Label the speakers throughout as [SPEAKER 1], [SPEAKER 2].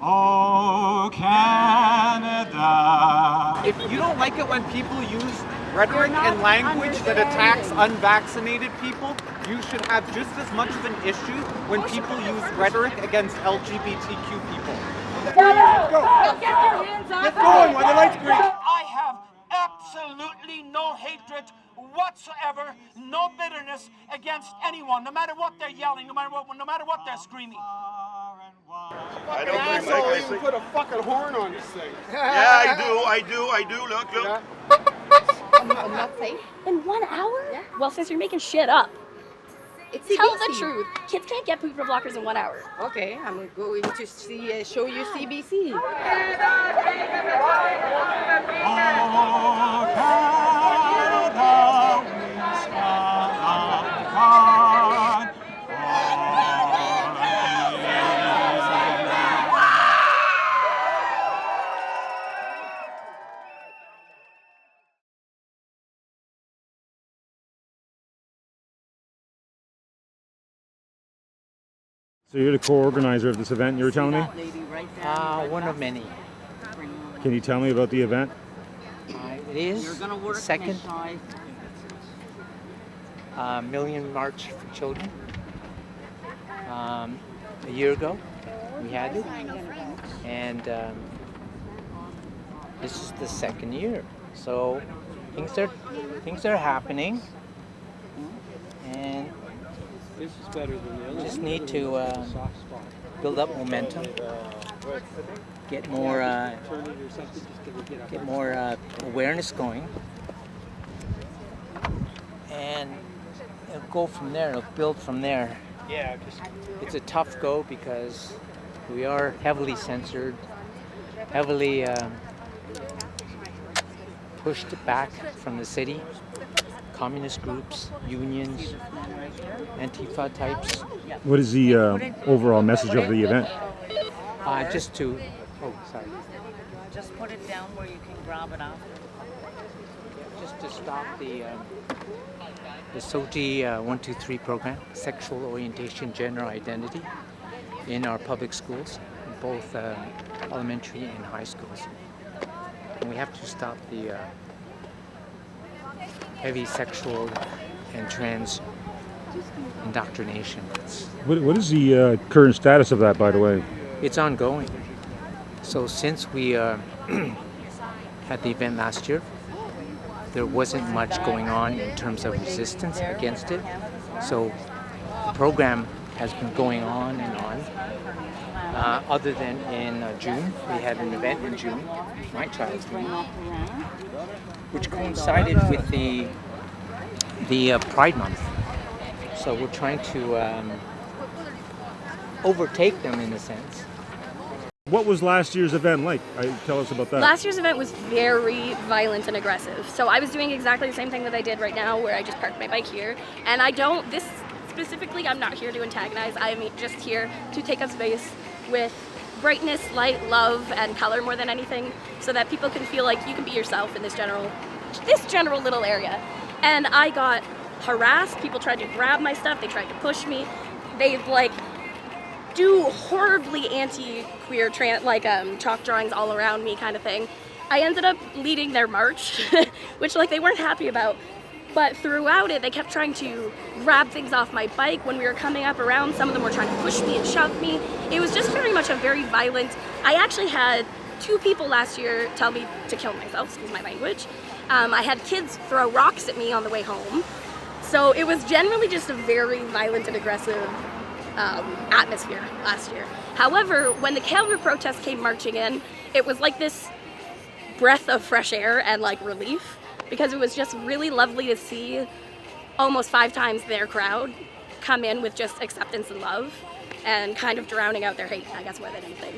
[SPEAKER 1] Oh, Canada.
[SPEAKER 2] If you don't like it when people use rhetoric and language that attacks unvaccinated people, you should have just as much of an issue when people use rhetoric against LGBTQ people.
[SPEAKER 3] Go! Get your hands off!
[SPEAKER 2] Get going while the light's green.
[SPEAKER 4] I have absolutely no hatred whatsoever, no bitterness against anyone, no matter what they're yelling, no matter what they're screaming.
[SPEAKER 5] I don't
[SPEAKER 2] Asshole even put a fucking horn on this thing.
[SPEAKER 5] Yeah, I do. Look.
[SPEAKER 2] Yeah.
[SPEAKER 3] I'm not safe.
[SPEAKER 6] In 1 hour?
[SPEAKER 3] Yeah.
[SPEAKER 6] Well, since you're making shit up,
[SPEAKER 3] It's
[SPEAKER 6] tell
[SPEAKER 3] CBC.
[SPEAKER 6] the truth. Kids can't get beta blockers in 1 hour.
[SPEAKER 3] Okay, I'm going to show you CBC.
[SPEAKER 1] Oh, Canada, we stand apart.
[SPEAKER 7] So you're the co-organizer of this event you were telling me?
[SPEAKER 8] One of many.
[SPEAKER 7] Can you tell me about the event?
[SPEAKER 8] It is the second Million March for Children. A year ago we had it, and this is the second year. So things are happening, and just need to build up momentum, get more awareness going, and it'll go from there. It'll build from there. Yeah, it's a tough go because we are heavily censored, heavily pushed back from the city. Communist groups, unions, Antifa types.
[SPEAKER 7] What is the overall message of the event?
[SPEAKER 8] Just to
[SPEAKER 9] Just put it down where you can grab it off.
[SPEAKER 8] just to stop the SOTI 123 program, sexual orientation, gender identity, in our public schools, both elementary and high schools. And we have to stop the heavy sexual and trans indoctrination.
[SPEAKER 7] What is the current status of that, by the way?
[SPEAKER 8] It's ongoing. So since we had the event last year, there wasn't much going on in terms of resistance against it. So the program has been going on and on. Other than in June, we had an event in June, my child's June, which coincided with the Pride Month. So we're trying to overtake them in a sense.
[SPEAKER 7] What was last year's event like? Tell us about that.
[SPEAKER 6] Last year's event was very violent and aggressive. So I was doing exactly the same thing that I did right now, where I just parked my bike here. And this specifically, I'm not here to antagonize. I'm just here to take up space with brightness, light, love, and color more than anything, so that people can feel like you can be yourself in this general little area. And I got harassed. People tried to grab my stuff. They tried to push me. They do horribly anti-queer chalk drawings all around me kind of thing. I ended up leading their march, which they weren't happy about. But throughout it, they kept trying to grab things off my bike when we were coming up around. Some of them were trying to push me and shove me. It was just very much a very violent. I actually had 2 people last year tell me to kill myself, excuse my language. I had kids throw rocks at me on the way home. So it was generally just a very violent and aggressive atmosphere last year. However, when the counter protest came marching in, it was like this breath of fresh air and relief, because it was just really lovely to see almost 5 times their crowd come in with just acceptance and love and kind of drowning out their hate, I guess, more than anything.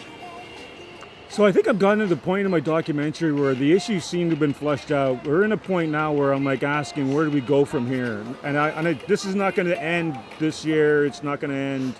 [SPEAKER 7] So I think I've gotten to the point in my documentary where the issues seem to have been fleshed out. We're in a point now where I'm asking, where do we go from here? And this is not going to end this year. It's not going to end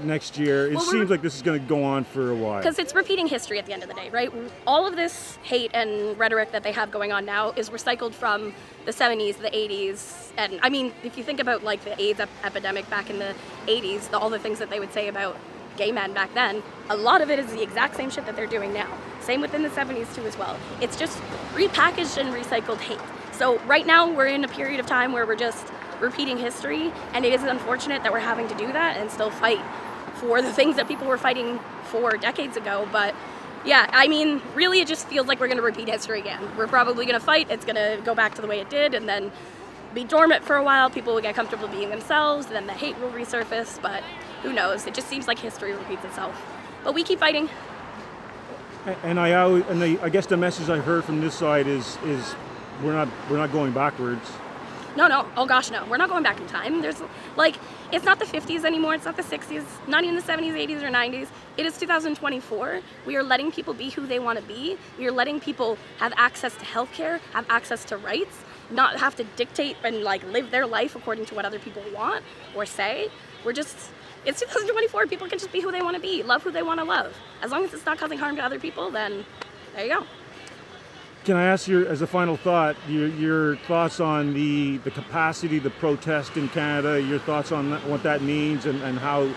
[SPEAKER 7] next year. It seems like this is going to go on for a while.
[SPEAKER 6] Because it's repeating history at the end of the day, right? All of this hate and rhetoric that they have going on now is recycled from the 70s, the 80s. And I mean, if you think about the AIDS epidemic back in the 80s, all the things that they would say about gay men back then, a lot of it is the exact same shit that they're doing now. Same within the 70s too as well. It's just repackaged and recycled hate. So right now we're in a period of time where we're just repeating history, and it is unfortunate that we're having to do that and still fight for the things that people were fighting for decades ago. But yeah, I mean, really it just feels like we're gonna repeat history again. We're probably gonna fight, it's gonna go back to the way it did, and then be dormant for a while, people will get comfortable being themselves, then the hate will resurface, but who knows? It just seems like history repeats itself. But we keep fighting.
[SPEAKER 7] And I guess the message I heard from this side is we're not going backwards.
[SPEAKER 6] No. Oh gosh, no. We're not going back in time. There's like, it's not the 50s anymore. It's not the 60s, not even the 70s, 80s, or 90s. It is 2024. We are letting people be who they want to be. We are letting people have access to healthcare, have access to rights, not have to dictate and like live their life according to what other people want or say. It's 2024. People can just be who they want to be, love who they want to love. As long as it's not causing harm to other people, then there you go.
[SPEAKER 7] Can I ask you, as a final thought, your thoughts on the capacity to protest in Canada, your thoughts on what that means and how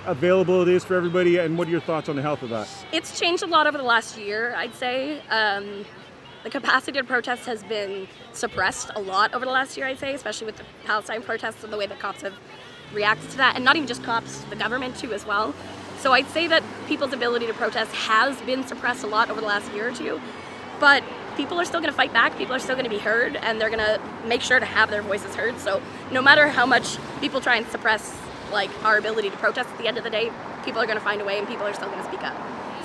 [SPEAKER 7] available it is for everybody, and what are your thoughts on the health of that?
[SPEAKER 6] It's changed a lot over the last year, I'd say. The capacity to protest has been suppressed a lot over the last year, I'd say, especially with the Palestine protests and the way that cops have reacted to that, and not even just cops, the government too as well. So I'd say that people's ability to protest has been suppressed a lot over the last year or two, but people are still going to fight back, people are still going to be heard, and they're going to make sure to have their voices heard. So no matter how much people try and suppress like our ability to protest, at the end of the day, people are going to find a way and people are still going to speak up.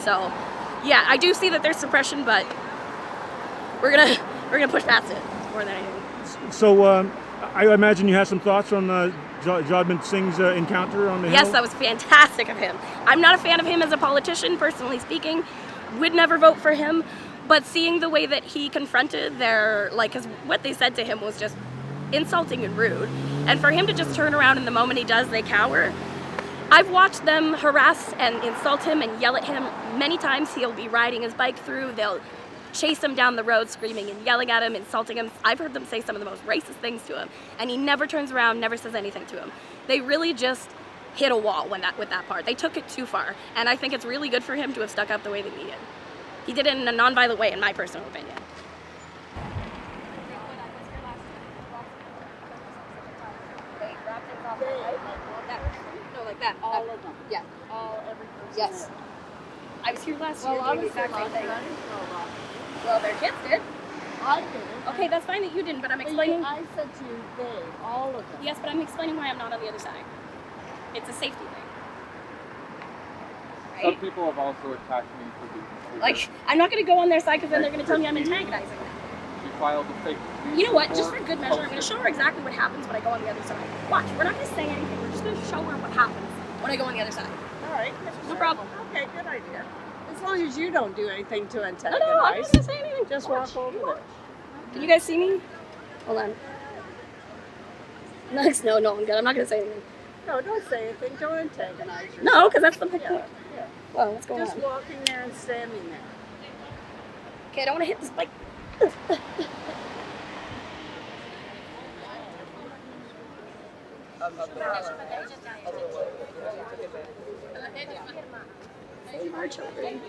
[SPEAKER 6] So yeah, I do see that there's suppression, but we're gonna push past it more than anything.
[SPEAKER 7] So I imagine you had some thoughts on Jodhman Singh's encounter on the Hill?
[SPEAKER 6] Yes, that was fantastic of him. I'm not a fan of him as a politician, personally speaking. Would never vote for him, but seeing the way that he confronted because what they said to him was just insulting and rude, and for him to just turn around and the moment he does, they cower. I've watched them harass and insult him and yell at him many times. He'll be riding his bike through, they'll chase him down the road screaming and yelling at him, insulting him. I've heard them say some of the most racist things to him, and he never turns around, never says anything to him. They really just hit a wall with that part. They took it too far, and I think it's really good for him to have stuck up the way that he did. He did it in a non-violent way, in my personal opinion. No, like that. All of them. Yeah.
[SPEAKER 3] Every person.
[SPEAKER 6] Yes. I was here last year
[SPEAKER 3] Well, I
[SPEAKER 6] doing the
[SPEAKER 3] was
[SPEAKER 6] exact
[SPEAKER 3] here
[SPEAKER 6] same
[SPEAKER 3] last
[SPEAKER 6] thing.
[SPEAKER 3] night. I didn't know about it.
[SPEAKER 6] Well, their kids did.
[SPEAKER 3] I didn't.
[SPEAKER 6] Okay, that's fine that you didn't, but I'm
[SPEAKER 3] But
[SPEAKER 6] explaining.
[SPEAKER 3] I said to you, they, all of them.
[SPEAKER 6] Yes, but I'm explaining why I'm not on the other side. It's a safety thing.
[SPEAKER 2] Some
[SPEAKER 6] Right?
[SPEAKER 2] people have also attacked me for being queer.
[SPEAKER 6] Like, I'm not going to go on their side because then they're going to tell me I'm antagonizing them.
[SPEAKER 2] She filed a fake police
[SPEAKER 6] You know what? Just
[SPEAKER 2] report
[SPEAKER 6] for good measure, I'm going to
[SPEAKER 2] posted-
[SPEAKER 6] show her exactly what happens when I go on the other side. Watch, we're not going to say anything. We're just going to show her what happens when I go on the other side.
[SPEAKER 3] All right.
[SPEAKER 6] No problem.
[SPEAKER 3] Okay, good idea. As long as you don't do anything to
[SPEAKER 6] No,
[SPEAKER 3] antagonize.
[SPEAKER 6] no, I'm not going to say anything.
[SPEAKER 3] Just
[SPEAKER 6] Watch.
[SPEAKER 3] walk over there.
[SPEAKER 6] Can you guys see me? Hold on. Next, no, I'm good. I'm not going to say anything.
[SPEAKER 3] No, don't say anything. Don't antagonize yourself.
[SPEAKER 6] No, because that's the point.
[SPEAKER 3] Yeah.
[SPEAKER 6] Whoa, what's going
[SPEAKER 3] Just
[SPEAKER 6] on?
[SPEAKER 3] walking there and standing there.
[SPEAKER 6] Okay, I don't want to hit this bike. Save our children.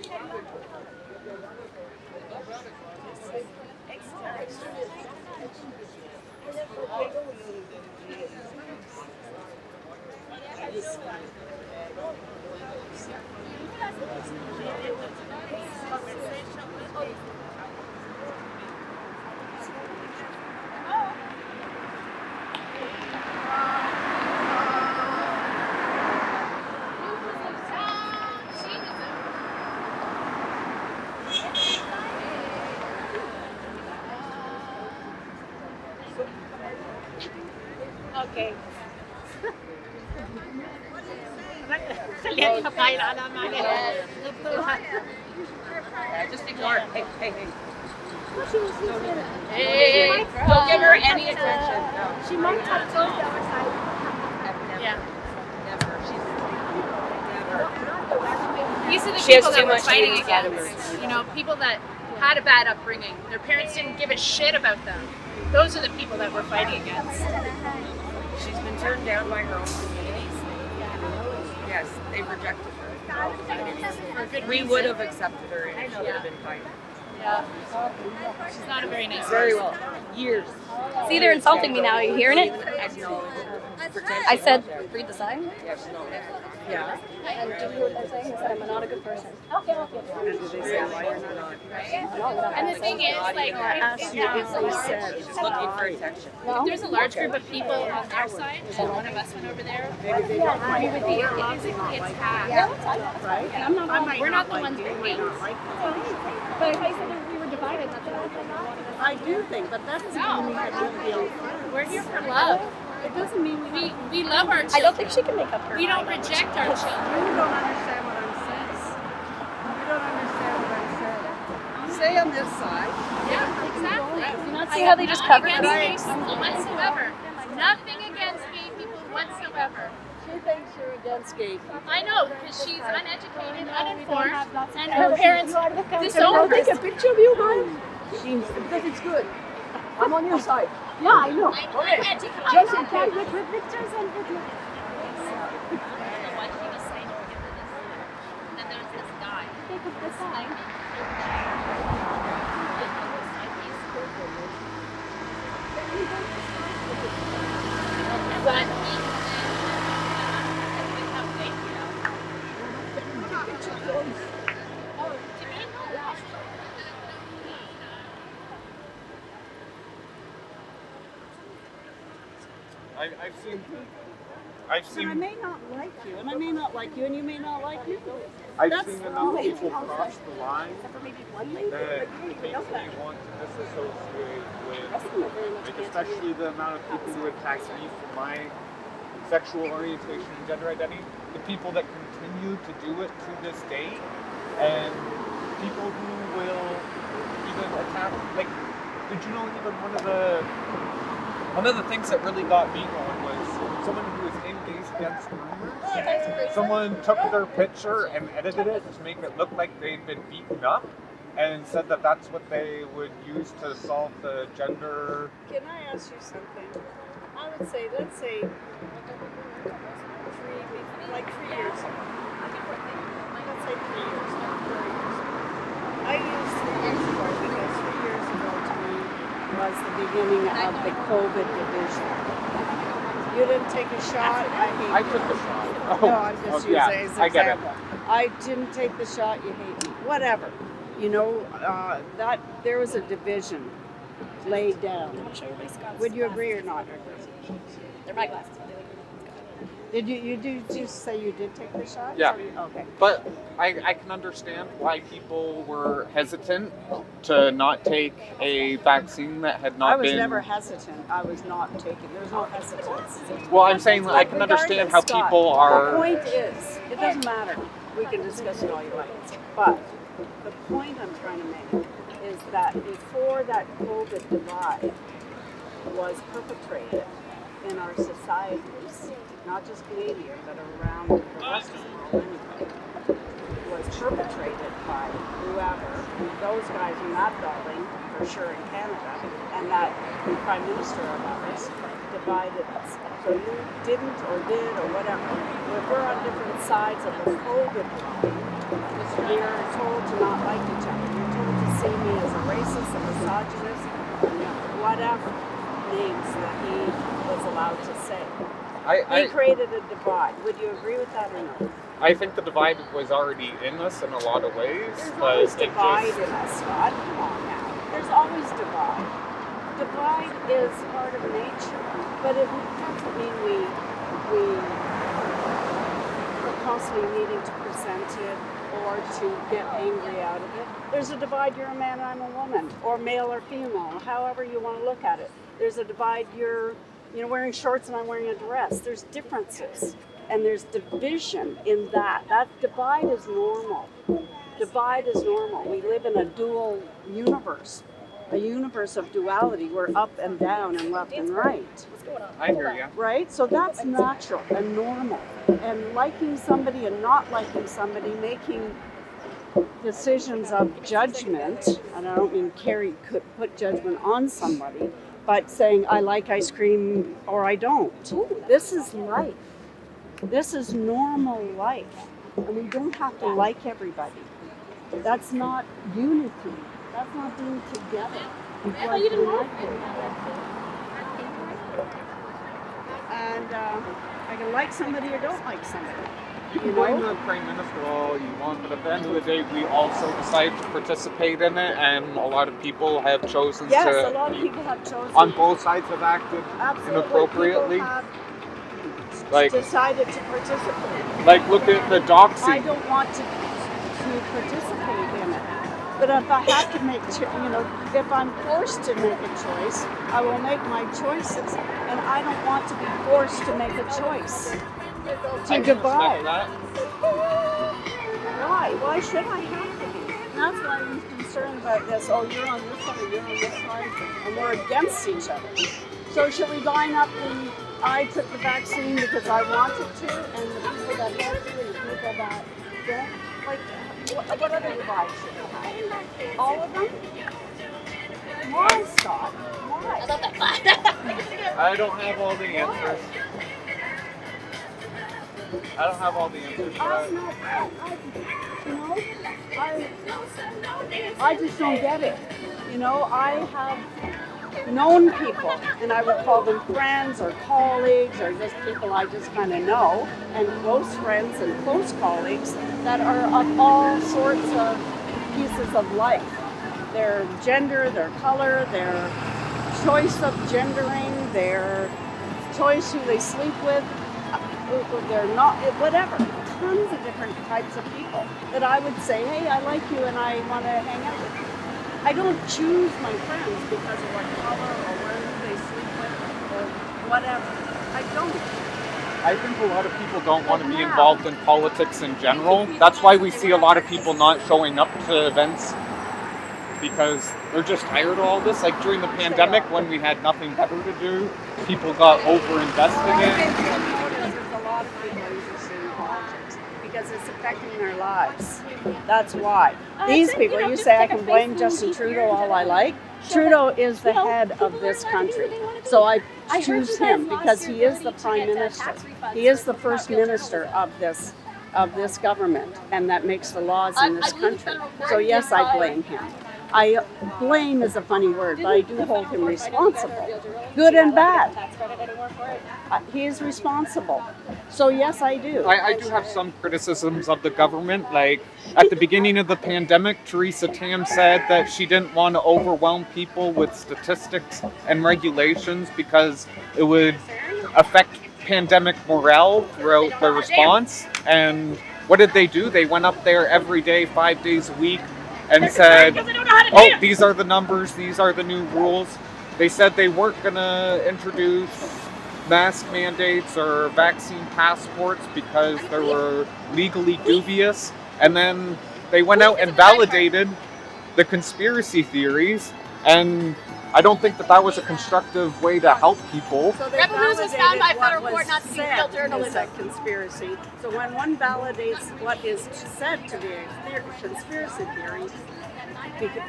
[SPEAKER 6] Okay. Just ignore it. Hey. Hey, don't give her any attention. No. She might have told the other side. Yeah.
[SPEAKER 10] These are the people that we're fighting against. You know, people that had a bad upbringing. Their parents didn't give a shit about them. Those are the people that we're fighting against.
[SPEAKER 9] She's been turned down by her own communities. Yeah.
[SPEAKER 3] Yes, they rejected her. We
[SPEAKER 10] reason.
[SPEAKER 3] would have accepted her if she would have been fine.
[SPEAKER 10] Yeah. She's not a very nice
[SPEAKER 3] Very
[SPEAKER 10] person.
[SPEAKER 3] well. Years.
[SPEAKER 6] See, they're insulting me now. Are you hearing it?
[SPEAKER 3] Acknowledge her.
[SPEAKER 6] I said, read the sign.
[SPEAKER 3] Yeah.
[SPEAKER 6] And do you hear what they're saying? They said I'm not a good person. Okay.
[SPEAKER 3] And did they say why you're not?
[SPEAKER 10] And the thing is, like,
[SPEAKER 3] Asked you if they said she's looking for attention.
[SPEAKER 10] if there's a large group of people on our side, and one of us went over there, we would be physically attacked.
[SPEAKER 3] Right?
[SPEAKER 6] And I'm not.
[SPEAKER 10] We're not the ones that hate.
[SPEAKER 6] But if I said that we were divided, that's another thing.
[SPEAKER 3] I do think, but that doesn't mean we have to be on friends.
[SPEAKER 10] We're here for love.
[SPEAKER 3] It doesn't mean
[SPEAKER 10] We love our children.
[SPEAKER 6] I don't think she can make up her
[SPEAKER 10] We don't
[SPEAKER 6] mind.
[SPEAKER 10] reject our children.
[SPEAKER 3] You don't understand what I'm saying. You don't understand what I'm saying. Stay on this side.
[SPEAKER 10] Yeah, exactly.
[SPEAKER 6] Do you not see how they just covered
[SPEAKER 10] Nothing
[SPEAKER 6] it?
[SPEAKER 10] against gay people whatsoever. Nothing against gay people whatsoever.
[SPEAKER 3] She thinks you're against gay people.
[SPEAKER 10] I know, because she's uneducated, uninformed, and her parents disown her.
[SPEAKER 3] Take a picture of you, man. Because it's good. I'm on your side. Yeah, I know. Okay. Just in case. With pictures and videos.
[SPEAKER 10] One thing is saying, and then there's this guy.
[SPEAKER 6] Take up the sign.
[SPEAKER 10] But
[SPEAKER 2] I've
[SPEAKER 3] And I
[SPEAKER 2] seen
[SPEAKER 3] may not like you, and I may not like you, and you may not like me.
[SPEAKER 2] I've
[SPEAKER 3] That's
[SPEAKER 2] seen
[SPEAKER 3] fine.
[SPEAKER 2] enough people cross the line
[SPEAKER 3] For maybe one lady,
[SPEAKER 2] that
[SPEAKER 3] but you
[SPEAKER 2] makes
[SPEAKER 3] know
[SPEAKER 2] me
[SPEAKER 3] that.
[SPEAKER 2] want to disassociate with,
[SPEAKER 3] That's not very much
[SPEAKER 2] like,
[SPEAKER 3] cancer.
[SPEAKER 2] especially the amount of people who attack me for my sexual orientation and gender identity, the people that continue to do it to this day, and people who will even attack, like, did you know even one of the things that really got me going was someone who was in Gays Against Rumors. Someone took their picture and edited it to make it look like they'd been beaten up, and said that that's what they would use to solve the gender.
[SPEAKER 3] Can I ask you something? I would say, let's say, 3 years ago. Let's say 3 years ago, 4 years ago. I used 3 years ago because 3 years ago to me was the beginning of the COVID division. You didn't take a shot, I hate
[SPEAKER 2] I
[SPEAKER 3] you.
[SPEAKER 2] took the shot.
[SPEAKER 3] No, I'm just using
[SPEAKER 2] yeah,
[SPEAKER 3] as an
[SPEAKER 2] I get it.
[SPEAKER 3] example. I didn't take the shot, you hate me. Whatever. You know, that there was a division laid down. Would you agree or not?
[SPEAKER 6] They're my glasses.
[SPEAKER 3] Did you just say you did take the shot?
[SPEAKER 2] Yeah.
[SPEAKER 3] Okay.
[SPEAKER 2] But I can understand why people were hesitant to not take a vaccine that had not
[SPEAKER 3] I was
[SPEAKER 2] been.
[SPEAKER 3] never hesitant. I was not taking. There's no hesitance.
[SPEAKER 2] Well, I'm saying that I can understand how
[SPEAKER 3] Scott,
[SPEAKER 2] people are.
[SPEAKER 3] The point is, it doesn't matter. We can discuss it all you like. But the point I'm trying to make is that before that COVID divide was perpetrated in our societies, not just Canadian, but around the rest of the world anyway, was perpetrated by whoever, those guys in that building, for sure in Canada, and that the Prime Minister of ours divided us. So you didn't or did or whatever. If we're on different sides of the COVID line, we're told to not like each other. You're told to see me as a racist, a misogynist, whatever names that he was allowed to say. He created a divide. Would you agree with that or no?
[SPEAKER 2] I think the divide was already in us in a lot of ways.
[SPEAKER 3] There's
[SPEAKER 2] but
[SPEAKER 3] always
[SPEAKER 2] it
[SPEAKER 3] divide
[SPEAKER 2] just-
[SPEAKER 3] in us, Scott. Come on now. There's always divide. Divide is part of nature, but it doesn't mean we are constantly needing to present it or to get angry out of it. There's a divide, you're a man and I'm a woman, or male or female, however you want to look at it. There's a divide, you're wearing shorts and I'm wearing a dress. There's differences, and there's division in that. That divide is normal. Divide is normal. We live in a dual universe, a universe of duality. We're up and down and left and right.
[SPEAKER 2] I hear you.
[SPEAKER 3] Right? So that's natural and normal. And liking somebody and not liking somebody, making decisions of judgment, and I don't mean could put judgment on somebody, but saying I like ice cream or I don't. This is life. This is normal life, and we don't have to like everybody. That's not unity. That's not being together. Because we like and I can like somebody or don't like somebody.
[SPEAKER 2] You can blame the Prime Minister all you want, but at the end of the day, we also decide to participate in it, and a lot of people have chosen
[SPEAKER 3] yes,
[SPEAKER 2] to.
[SPEAKER 3] A lot of people have chosen.
[SPEAKER 2] On both sides have acted
[SPEAKER 3] Absolutely.
[SPEAKER 2] inappropriately.
[SPEAKER 3] Like decided to participate.
[SPEAKER 2] Like look at the doxing.
[SPEAKER 3] I don't want to participate in it, but if I have to make, if I'm forced to make a choice, I will make my choices, and I don't want to be forced to make a choice. To divide. Why? Why should I have to be? And that's why I'm concerned about this. Oh, you're on this side, you're on this side, and we're against each other. So should we line up and I took the vaccine because I wanted to, and the people that have to, and the people that don't? Like, what other divide should we have? All of them? Why, Scott? Why?
[SPEAKER 2] I don't have all the answers. I don't have all the answers.
[SPEAKER 3] I just don't get it. I have known people, and I would call them friends or colleagues or just people I just kind of know, and close friends and close colleagues that are of all sorts of pieces of life. Their gender, their color, their choice of gendering, their choice who they sleep with, they're not, whatever. Tons of different types of people that I would say, hey, I like you and I want to hang out with you. I don't choose my friends because of what color or where they sleep with or whatever. I don't.
[SPEAKER 2] I think a lot of people don't want to be involved in politics in general. That's why we see a lot of people not showing up to events because they're just tired of all this. Like during the pandemic when we had nothing better to do, people got over-invested in.
[SPEAKER 3] Because it's affecting their lives. That's why. These people, you say I can blame Justin Trudeau all I like. Trudeau is the head of this country. So I choose him because he is the prime minister. He is the first minister of this government, and that makes the laws in this country. So yes, I blame him. Blame is a funny word, but I do hold him responsible. Good and bad. He is responsible. So yes, I do.
[SPEAKER 2] I do have some criticisms of the government. Like at the beginning of the pandemic, Theresa Tam said that she didn't want to overwhelm people with statistics and regulations because it would affect pandemic morale throughout the response. And what did they do? They went up there every day, 5 days a week, and said, oh, these are the numbers, these are the new rules. They said they weren't going to introduce mask mandates or vaccine passports because they were legally dubious. And then they went out and validated the conspiracy theories. And I don't think that was a constructive way to help people.
[SPEAKER 3] So Rebel News was found by federal court not to be real journalism. It's a conspiracy. So when one validates what is said to be a conspiracy theory,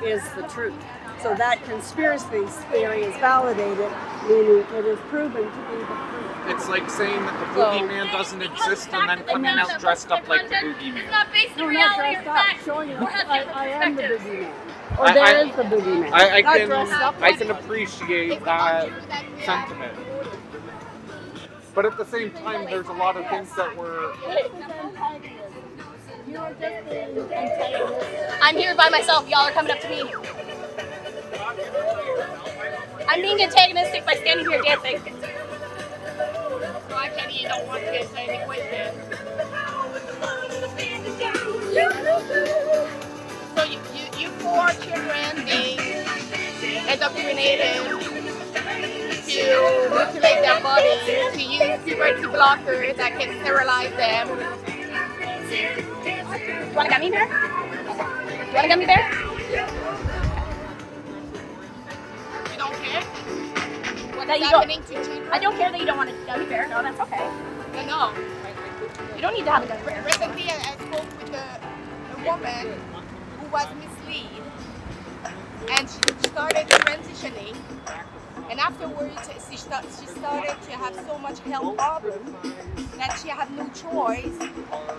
[SPEAKER 3] is the truth. So that conspiracy theory is validated, meaning it is proven to be the truth.
[SPEAKER 2] It's like saying that the boogeyman doesn't exist and then coming out dressed up like the boogeyman.
[SPEAKER 10] It's not based on reality or fact.
[SPEAKER 3] Showing you, I am the boogeyman. Or there is the boogeyman.
[SPEAKER 2] I can appreciate that sentiment. But at the same time, there's a lot of things that were...
[SPEAKER 6] I'm here by myself. Y'all are coming up to me. I'm being antagonistic by standing here dancing.
[SPEAKER 10] So I can't even don't want to say any question. So you four children being indoctrinated to mutilate their bodies, to use puberty blockers that can sterilize them.
[SPEAKER 6] You wanna gummy bear? You want a gummy bear?
[SPEAKER 10] You don't care? What's
[SPEAKER 6] That you
[SPEAKER 10] happening
[SPEAKER 6] don't,
[SPEAKER 10] to children?
[SPEAKER 6] I don't care that you don't want a gummy bear. No, that's okay.
[SPEAKER 10] No.
[SPEAKER 6] You don't need to have a gummy bear.
[SPEAKER 10] Recently, I spoke with a woman who was misled, and she started transitioning
[SPEAKER 11] And afterwards, she started to have so much health problems that she had no choice,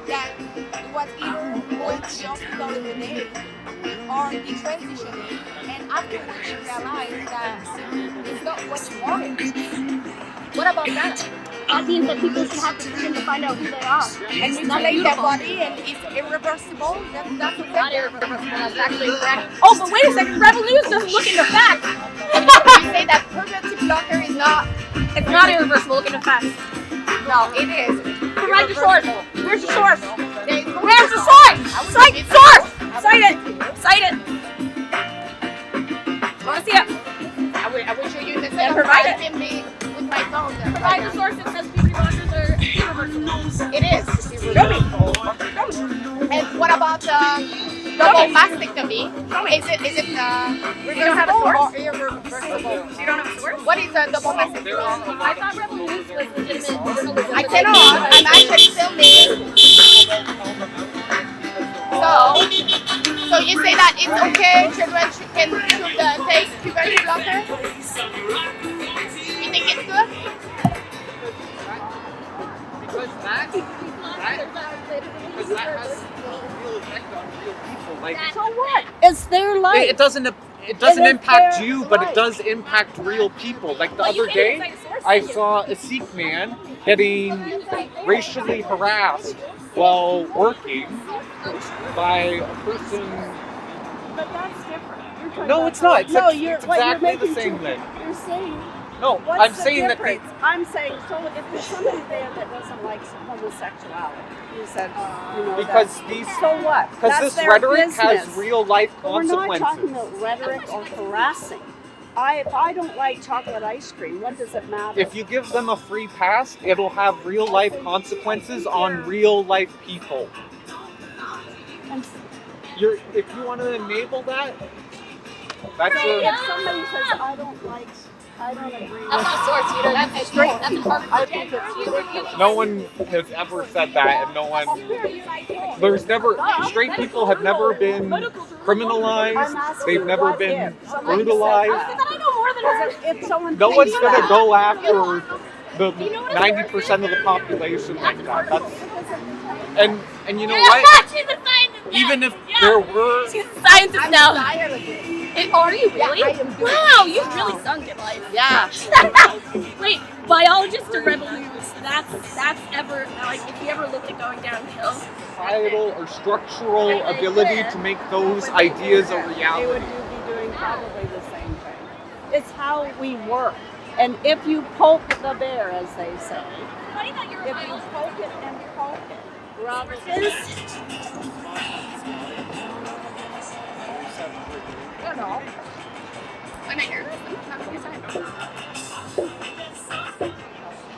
[SPEAKER 11] that it was either going to the hospital in the day or detransitioning. And afterwards, she realized that it's not what she wanted. What about that?
[SPEAKER 6] That means that people should have the freedom to find out who they are.
[SPEAKER 11] And mutilate their body, and it's irreversible. That's okay.
[SPEAKER 10] Not irreversible. That's actually correct. Oh, but wait a second. Rebel News doesn't look into facts.
[SPEAKER 11] You say that preventive blocker is not.
[SPEAKER 10] It's not irreversible. Look into facts.
[SPEAKER 11] No, it is.
[SPEAKER 10] Provide the source. Where's the source?
[SPEAKER 11] Where's
[SPEAKER 10] Where's the source? Cite source. Cite it. Cite it. I want to see it.
[SPEAKER 11] I wish you used this.
[SPEAKER 10] Yeah, provide it.
[SPEAKER 11] With my phone.
[SPEAKER 10] Provide the source that says puberty blockers are irreversible.
[SPEAKER 11] It is. Show me. And what about double mastectomy? Is it reversible or irreversible?
[SPEAKER 10] You don't have a source?
[SPEAKER 11] What is a double mastectomy?
[SPEAKER 10] I thought Rebel News was legitimate journalism.
[SPEAKER 11] I cannot. I'm actually filming. So you say that it's okay, children can take puberty blocker? You think it's good?
[SPEAKER 2] Because that has real effect on real people. Like,
[SPEAKER 3] So what? It's their life.
[SPEAKER 2] it doesn't impact you, but it does impact real people. Like the other day, I saw a Sikh man getting racially harassed while working by a person.
[SPEAKER 3] But that's different. You're talking
[SPEAKER 2] No,
[SPEAKER 3] about-
[SPEAKER 2] it's not. It's,
[SPEAKER 3] no,
[SPEAKER 2] like,
[SPEAKER 3] you're,
[SPEAKER 2] it's
[SPEAKER 3] what you're
[SPEAKER 2] exactly the
[SPEAKER 3] making
[SPEAKER 2] same
[SPEAKER 3] two-
[SPEAKER 2] thing.
[SPEAKER 3] You're saying.
[SPEAKER 2] No,
[SPEAKER 3] What's
[SPEAKER 2] I'm
[SPEAKER 3] the
[SPEAKER 2] saying that
[SPEAKER 3] difference? I'm saying, so if there's somebody there that doesn't like homosexuality, you said, you know,
[SPEAKER 2] because
[SPEAKER 3] that,
[SPEAKER 2] these,
[SPEAKER 3] so what?
[SPEAKER 2] because
[SPEAKER 3] That's
[SPEAKER 2] this
[SPEAKER 3] their
[SPEAKER 2] rhetoric
[SPEAKER 3] business.
[SPEAKER 2] has real life
[SPEAKER 3] But we're
[SPEAKER 2] consequences.
[SPEAKER 3] not talking about rhetoric or harassing. If I don't like chocolate ice cream, what does it matter?
[SPEAKER 2] If you give them a free pass, it'll have real life consequences on real life people.
[SPEAKER 3] And
[SPEAKER 2] If you want to enable that, that's
[SPEAKER 3] so
[SPEAKER 2] your.
[SPEAKER 3] if somebody says, I don't agree with
[SPEAKER 10] That's not a source, Peter. That's
[SPEAKER 3] straight
[SPEAKER 10] That's a
[SPEAKER 3] people,
[SPEAKER 10] Harvard
[SPEAKER 3] I think it's ridiculous.
[SPEAKER 2] No one has ever said that, and no one. There's never. Straight people have never been criminalized. They've never been brutalized.
[SPEAKER 10] I know more than her.
[SPEAKER 3] If someone
[SPEAKER 2] No one's
[SPEAKER 3] thinks
[SPEAKER 2] gonna
[SPEAKER 3] that-
[SPEAKER 2] go after the 90% of the population like that. That's and you know what?
[SPEAKER 10] She's a scientist now.
[SPEAKER 2] Even if there were,
[SPEAKER 10] She's a scientist now.
[SPEAKER 11] tired of it.
[SPEAKER 10] Are you really?
[SPEAKER 11] Yeah, I am doing
[SPEAKER 10] Wow, you've really sunk in life.
[SPEAKER 11] Yeah.
[SPEAKER 10] Wait, biologist or rebel news? That's ever, like, if you ever looked at going downhill.
[SPEAKER 2] societal or structural ability to make those ideas a
[SPEAKER 3] They would
[SPEAKER 2] reality.
[SPEAKER 3] be doing probably the same thing. It's how we work. And if you poke the bear, as they say,
[SPEAKER 10] Funny that you're
[SPEAKER 3] if you poke it and poke it, rather
[SPEAKER 11] No, no.
[SPEAKER 10] I'm not here.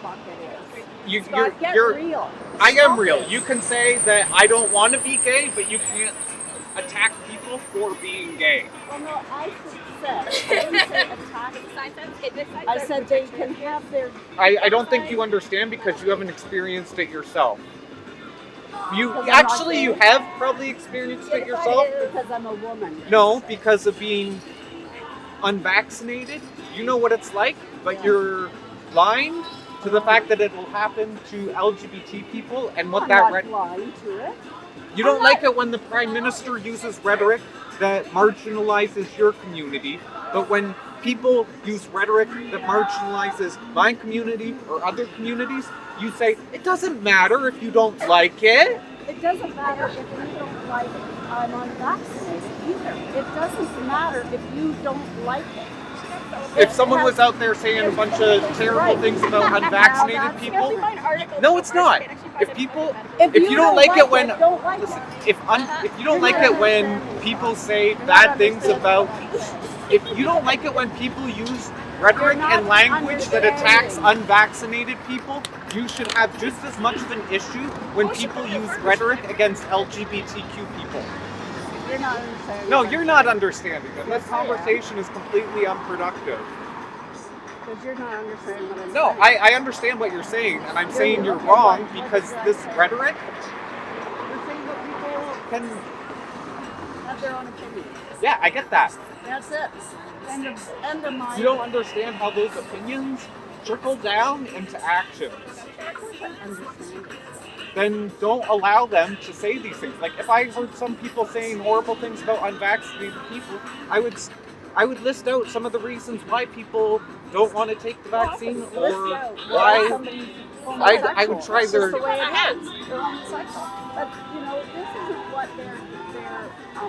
[SPEAKER 3] fuck it is.
[SPEAKER 2] You,
[SPEAKER 3] Scott, get
[SPEAKER 2] you're,
[SPEAKER 3] real.
[SPEAKER 2] I am
[SPEAKER 3] Stop
[SPEAKER 2] real.
[SPEAKER 3] it.
[SPEAKER 2] You can say that I don't want to be gay, but you can't attack people for being gay.
[SPEAKER 3] Well, no, I said, I didn't say attack. I said they can have their.
[SPEAKER 2] I don't think you understand because you haven't experienced it yourself. You
[SPEAKER 3] Because I'm not
[SPEAKER 2] actually,
[SPEAKER 3] gay?
[SPEAKER 2] you have probably experienced it yourself.
[SPEAKER 3] Because I'm a woman.
[SPEAKER 2] No, because of being unvaccinated. You know what it's like, but you're blind to the fact that it will happen to LGBT people and what
[SPEAKER 3] I'm
[SPEAKER 2] that
[SPEAKER 3] not blind to it.
[SPEAKER 2] You don't like it when the Prime Minister uses rhetoric that marginalizes your community, but when people use rhetoric that marginalizes my community or other communities, you say, it doesn't matter if you don't like it.
[SPEAKER 3] It doesn't matter if you don't like I'm unvaccinated either. It doesn't matter if you don't like it.
[SPEAKER 2] If someone was out there saying a bunch of terrible things about unvaccinated people, no, it's not. If people, if you don't like it when, listen, if you don't like it when people say bad things about, if you don't like it when people use rhetoric and language that attacks unvaccinated people, you should have just as much of an issue when people use rhetoric against LGBTQ people.
[SPEAKER 3] You're not understanding.
[SPEAKER 2] No, you're not understanding it. This conversation is completely unproductive.
[SPEAKER 3] Because you're not understanding what I'm
[SPEAKER 2] No,
[SPEAKER 3] saying.
[SPEAKER 2] I understand what you're saying, and I'm saying you're wrong because this rhetoric
[SPEAKER 3] You're saying that people
[SPEAKER 2] can
[SPEAKER 3] have their own opinion.
[SPEAKER 2] Yeah, I get that.
[SPEAKER 3] That's it. End of my.
[SPEAKER 2] You don't understand how those opinions trickle down into actions.
[SPEAKER 3] Of course I understand it.
[SPEAKER 2] Then don't allow them to say these things. Like if I heard some people saying horrible things about unvaccinated people, I would list out some of the reasons why people don't want to take the vaccine, or why I would try
[SPEAKER 3] It's
[SPEAKER 2] their.
[SPEAKER 3] just the way it is. They're homosexual. But you know, this isn't what they're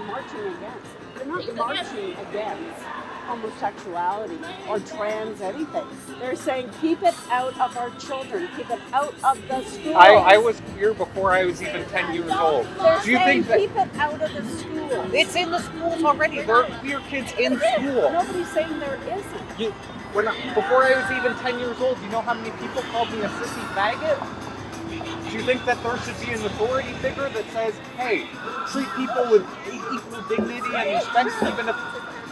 [SPEAKER 3] marching against. They're not marching against homosexuality or trans anything. They're saying keep it out of our children, keep it out of the schools.
[SPEAKER 2] I was queer before I was even 10 years old.
[SPEAKER 3] They're
[SPEAKER 2] Do you
[SPEAKER 3] saying
[SPEAKER 2] think that
[SPEAKER 3] keep it out of the schools.
[SPEAKER 2] it's in the schools already? There are queer kids in school.
[SPEAKER 3] Nobody's saying there isn't.
[SPEAKER 2] Before I was even 10 years old, you know how many people called me a sissy faggot? Do you think that there should be an authority figure that says, hey, treat people with equal dignity and respect, even if...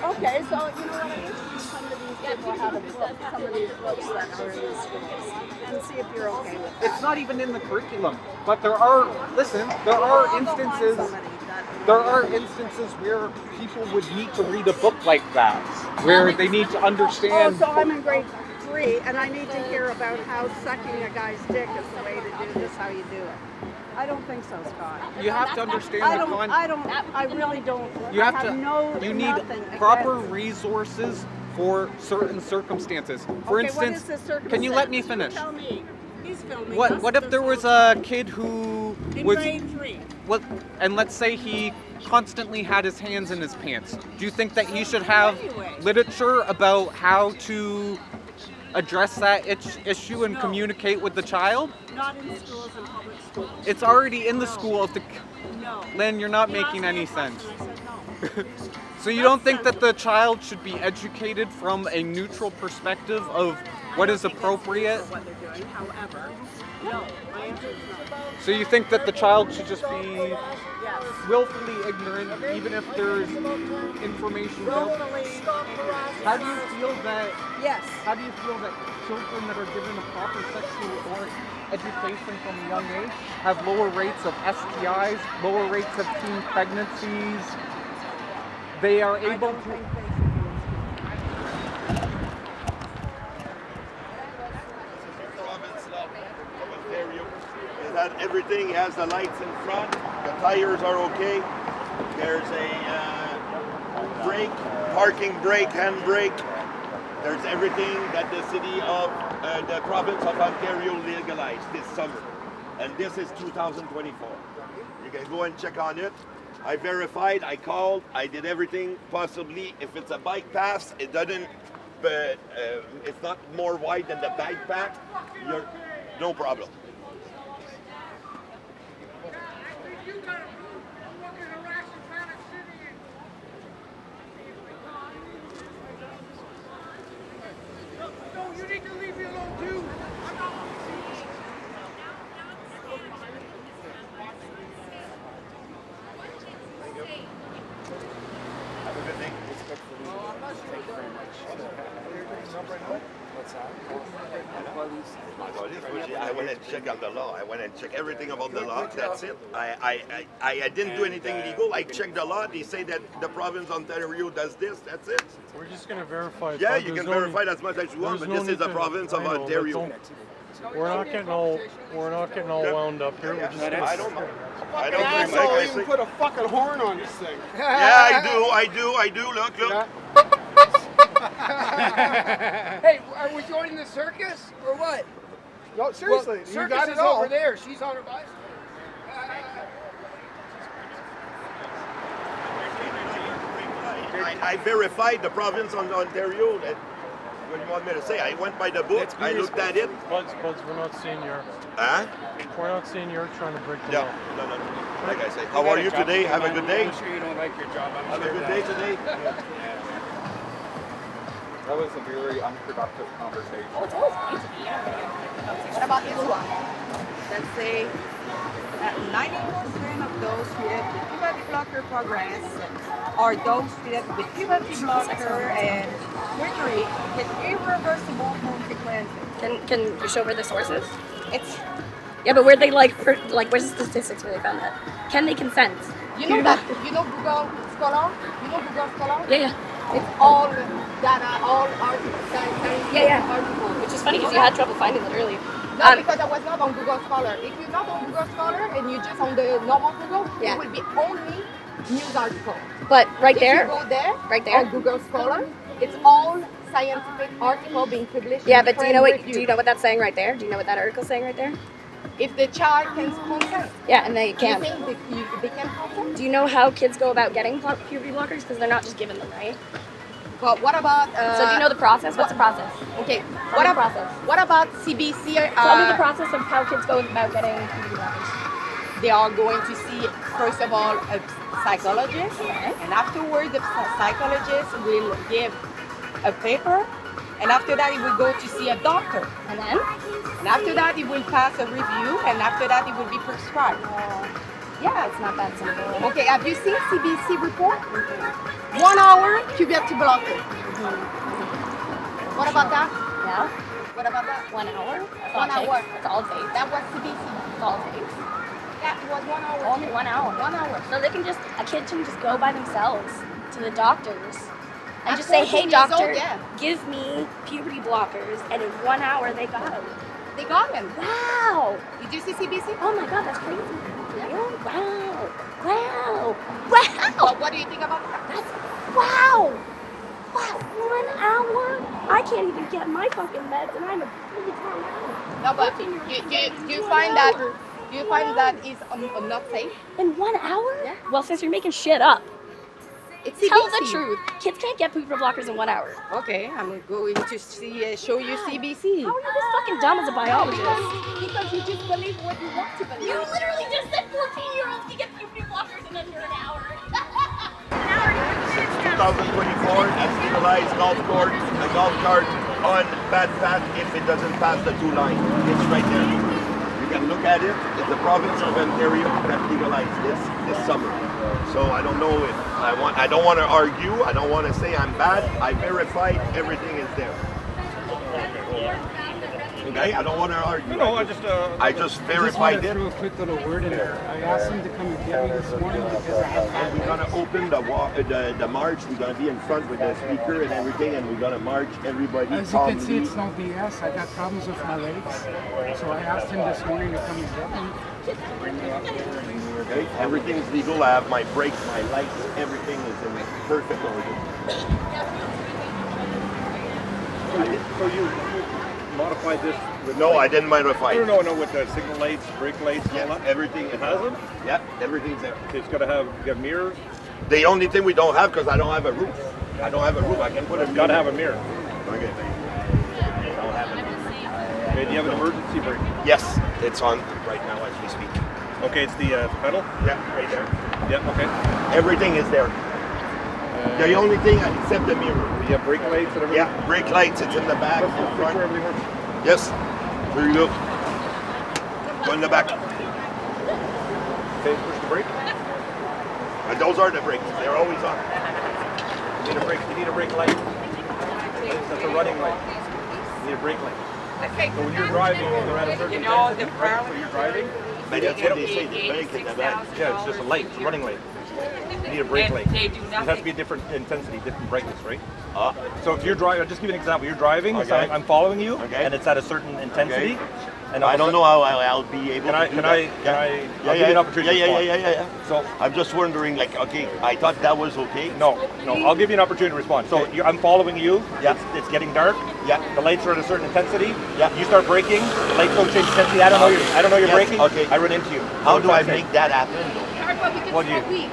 [SPEAKER 3] Okay, so you know what, I wish some of these people had a book, some of these books that are in the schools, and see if you're okay with that.
[SPEAKER 2] It's not even in the curriculum, but there are instances where people would need to read a book like that, where they need to understand...
[SPEAKER 3] Oh, so I'm in grade 3, and I need to hear about how sucking a guy's dick is the way to do this, how you do it. I don't think so, Scott.
[SPEAKER 2] You have to understand
[SPEAKER 3] I really don't.
[SPEAKER 2] You have
[SPEAKER 3] you
[SPEAKER 2] need proper resources for certain circumstances. For instance,
[SPEAKER 3] what is this circumstance?
[SPEAKER 2] can you let me finish?
[SPEAKER 3] Tell me. He's filming.
[SPEAKER 2] What if there was a kid who was
[SPEAKER 3] grade 3?
[SPEAKER 2] and let's say he constantly had his hands in his pants? Do you think that he should have literature about how to address that issue and communicate with the child?
[SPEAKER 3] Not in schools and public schools.
[SPEAKER 2] It's already in the school.
[SPEAKER 3] No.
[SPEAKER 2] Lynn, you're not making any sense. So you don't think that the child should be educated from a neutral perspective of what is appropriate?
[SPEAKER 3] What they're doing, however, no. My answer is no.
[SPEAKER 2] So you think that the child should just be willfully ignorant, even if there's information about... How do you feel that...
[SPEAKER 3] Yes.
[SPEAKER 2] How do you feel that children that are given a proper sexual education from a young age have lower rates of STIs, lower rates of teen pregnancies? They are able to...
[SPEAKER 5] Is that everything has the lights in front, the tires are okay, there's a brake, parking brake, handbrake, there's everything that the city of, the province of Ontario legalized this summer. And this is 2024. You can go and check on it. I verified, I called, I did everything possibly. If it's a bike path, it doesn't, it's not more wide than the bike path, you're no problem.
[SPEAKER 1] You need to leave me alone too.
[SPEAKER 5] Have a good day. I went and checked on the law. I went and checked everything about the law. That's it. I didn't do anything illegal. I checked the law. They say that the province of Ontario does this. That's it.
[SPEAKER 12] We're just going to verify.
[SPEAKER 5] Yeah, you can verify as much as you want, but this is the province of Ontario.
[SPEAKER 12] We're not getting all wound up here.
[SPEAKER 5] I don't mind. I don't
[SPEAKER 1] Asshole,
[SPEAKER 5] mind. Like I
[SPEAKER 1] even
[SPEAKER 5] say.
[SPEAKER 1] put a fucking horn on this thing.
[SPEAKER 5] Yeah, I do. Look.
[SPEAKER 1] Hey, are we joining the circus or what? No, seriously.
[SPEAKER 13] Well,
[SPEAKER 1] circus got it is all over there. She's on her bicycle.
[SPEAKER 5] I verified the province of Ontario. What do you want me to say? I went by the book. I looked at it.
[SPEAKER 12] Buds, we're not seeing your.
[SPEAKER 5] Huh?
[SPEAKER 12] We're not seeing you're trying to break the law.
[SPEAKER 5] No. Like I say, how are you today? Have a good day.
[SPEAKER 1] I'm sure you don't like your job.
[SPEAKER 5] Have a good day today.
[SPEAKER 2] That was a very unproductive conversation.
[SPEAKER 11] What about this one? Let's say that 90% of those treated with puberty blocker progress or those treated with puberty blocker and surgery get irreversible consequences.
[SPEAKER 6] Can you show her the sources?
[SPEAKER 11] It's
[SPEAKER 6] Yeah, but where'd they where's the statistics where they found that? Can they consent?
[SPEAKER 11] You know that? You know Google Scholar? You know Google Scholar?
[SPEAKER 6] Yeah.
[SPEAKER 11] It's all data, all articles, articles.
[SPEAKER 6] Which is funny because you had trouble finding it earlier.
[SPEAKER 11] No, because I was not on Google Scholar. If you're not on Google Scholar and you're just on the normal Google, it will be only news article.
[SPEAKER 6] But right
[SPEAKER 11] if
[SPEAKER 6] there,
[SPEAKER 11] you go there,
[SPEAKER 6] right there,
[SPEAKER 11] on Google Scholar, it's all scientific article being published.
[SPEAKER 6] Yeah, but do you know what that's saying right there? Do you know what that article's saying right there?
[SPEAKER 11] If the child can consent.
[SPEAKER 6] Yeah, and they can.
[SPEAKER 11] Do you think they can consent?
[SPEAKER 6] Do you know how kids go about getting puberty blockers? Because they're not just given them, right?
[SPEAKER 11] But what about?
[SPEAKER 6] So do you know the process? What's the process?
[SPEAKER 11] Okay.
[SPEAKER 6] What about process?
[SPEAKER 11] What about CBC?
[SPEAKER 6] Tell me the process of how kids go about getting puberty blockers.
[SPEAKER 11] They are going to see first of all a psychologist, and afterwards the psychologist will give a paper, and after that he will go to see a doctor,
[SPEAKER 6] and then,
[SPEAKER 11] and after that he will pass a review, and after that he will be prescribed.
[SPEAKER 6] Yeah, it's not that simple.
[SPEAKER 11] Okay, have you seen CBC report? 1 hour puberty blocker. What about that?
[SPEAKER 6] Yeah.
[SPEAKER 11] What about that?
[SPEAKER 6] 1 hour? That's
[SPEAKER 11] 1 hour.
[SPEAKER 6] That's all it takes.
[SPEAKER 11] That was CBC.
[SPEAKER 6] That's all it takes.
[SPEAKER 11] Yeah, it was 1 hour.
[SPEAKER 6] Only 1 hour.
[SPEAKER 11] 1 hour.
[SPEAKER 6] So they can a kid can just go by themselves to the doctors and
[SPEAKER 11] At
[SPEAKER 6] just say,
[SPEAKER 11] 14
[SPEAKER 6] hey
[SPEAKER 11] years
[SPEAKER 6] doctor,
[SPEAKER 11] old, yeah.
[SPEAKER 6] give me puberty blockers, and in 1 hour they got them.
[SPEAKER 11] They got them.
[SPEAKER 6] Wow.
[SPEAKER 11] Did you see CBC?
[SPEAKER 6] Oh my god, that's crazy.
[SPEAKER 11] Yeah.
[SPEAKER 6] Wow. Wow. Wow.
[SPEAKER 11] But what do you think about that?
[SPEAKER 6] That's wow. Wow. 1 hour? I can't even get my fucking meds, and I'm a pretty grown man.
[SPEAKER 11] No, but you find that is not safe?
[SPEAKER 6] In 1 hour?
[SPEAKER 11] Yeah.
[SPEAKER 6] Well, since you're making shit up,
[SPEAKER 11] It's
[SPEAKER 6] tell
[SPEAKER 11] CBC.
[SPEAKER 6] the truth. Kids can't get puberty blockers in 1 hour.
[SPEAKER 11] Okay, I'm going to show you CBC.
[SPEAKER 6] How are you this fucking dumb as a biologist?
[SPEAKER 11] Because you just believe what you want to believe.
[SPEAKER 6] You literally just said 14-year-olds can get puberty blockers in under an hour.
[SPEAKER 5] Since 2024, that's legalized golf court, a golf cart on bad path if it doesn't pass the 2 line. It's right there. You can look at it. It's the province of Ontario that legalized this summer. So I don't know if I don't want to argue. I don't want to say I'm bad. I verified everything is there. Okay, I don't want to argue.
[SPEAKER 12] No,
[SPEAKER 5] I just verified it.
[SPEAKER 13] threw a quick little word in there. I asked him to come and get me this morning because I have.
[SPEAKER 5] And we're gonna open the march. We're gonna be in front with the speaker and everything, and we're gonna march everybody.
[SPEAKER 13] As you can see, it's no BS. I got problems with my legs, so I asked him this morning to come and get me.
[SPEAKER 5] Okay, everything's legal. I have my brakes, my lights, everything is in perfect order.
[SPEAKER 12] So you modified this with
[SPEAKER 5] No, I didn't modify it.
[SPEAKER 12] No, with the signal lights, brake lights, and all
[SPEAKER 5] Yeah,
[SPEAKER 12] that?
[SPEAKER 5] everything
[SPEAKER 12] It has them?
[SPEAKER 5] Yeah, everything's there.
[SPEAKER 12] Okay, it's got to have mirrors.
[SPEAKER 5] The only thing we don't have, because I don't have a roof. I don't have a roof. I can put a
[SPEAKER 12] Got to have a mirror.
[SPEAKER 5] Okay. I don't have it.
[SPEAKER 12] Okay, do you have an emergency brake?
[SPEAKER 5] Yes, it's on right now as we speak.
[SPEAKER 12] Okay, it's the pedal?
[SPEAKER 5] Yeah, right there.
[SPEAKER 12] Yep, okay.
[SPEAKER 5] Everything is there. The only thing except the mirror.
[SPEAKER 12] Do you have brake lights and everything?
[SPEAKER 5] Yeah, brake lights. It's in the back,
[SPEAKER 12] Let's
[SPEAKER 5] in
[SPEAKER 12] make
[SPEAKER 5] front.
[SPEAKER 12] sure everything works.
[SPEAKER 5] Yes. There you go. Go in the back.
[SPEAKER 12] Okay, push the brake.
[SPEAKER 5] And those are the brakes. They're always on.
[SPEAKER 12] You need a brake light. That's a running light. You need a brake light. So when you're driving, you're at a certain intensity, right? So you're driving.
[SPEAKER 5] But that's what they say. The brake in the back.
[SPEAKER 12] Yeah, it's just a light. It's a running light. You need a brake light. It has to be a different intensity, different brightness, right? So if you're driving, I'll just give you an example. You're driving, so
[SPEAKER 5] Okay.
[SPEAKER 12] I'm following you,
[SPEAKER 5] Okay.
[SPEAKER 12] and it's at a certain intensity.
[SPEAKER 5] Okay.
[SPEAKER 12] And
[SPEAKER 5] I don't know how I'll be able to do that.
[SPEAKER 12] I'll give you an opportunity to respond.
[SPEAKER 5] Yeah.
[SPEAKER 12] So
[SPEAKER 5] I'm just wondering, like, okay, I thought that was okay.
[SPEAKER 12] No, I'll give you an opportunity to respond. So I'm following you.
[SPEAKER 5] Yeah.
[SPEAKER 12] It's getting dark.
[SPEAKER 5] Yeah.
[SPEAKER 12] The lights are at a certain intensity.
[SPEAKER 5] Yeah.
[SPEAKER 12] You start braking. The lights don't change intensity. I don't know you're
[SPEAKER 5] Yes,
[SPEAKER 12] braking.
[SPEAKER 5] okay.
[SPEAKER 12] I run into you.
[SPEAKER 5] How
[SPEAKER 12] So
[SPEAKER 5] do I
[SPEAKER 12] it's
[SPEAKER 5] make that happen, though?
[SPEAKER 12] Well,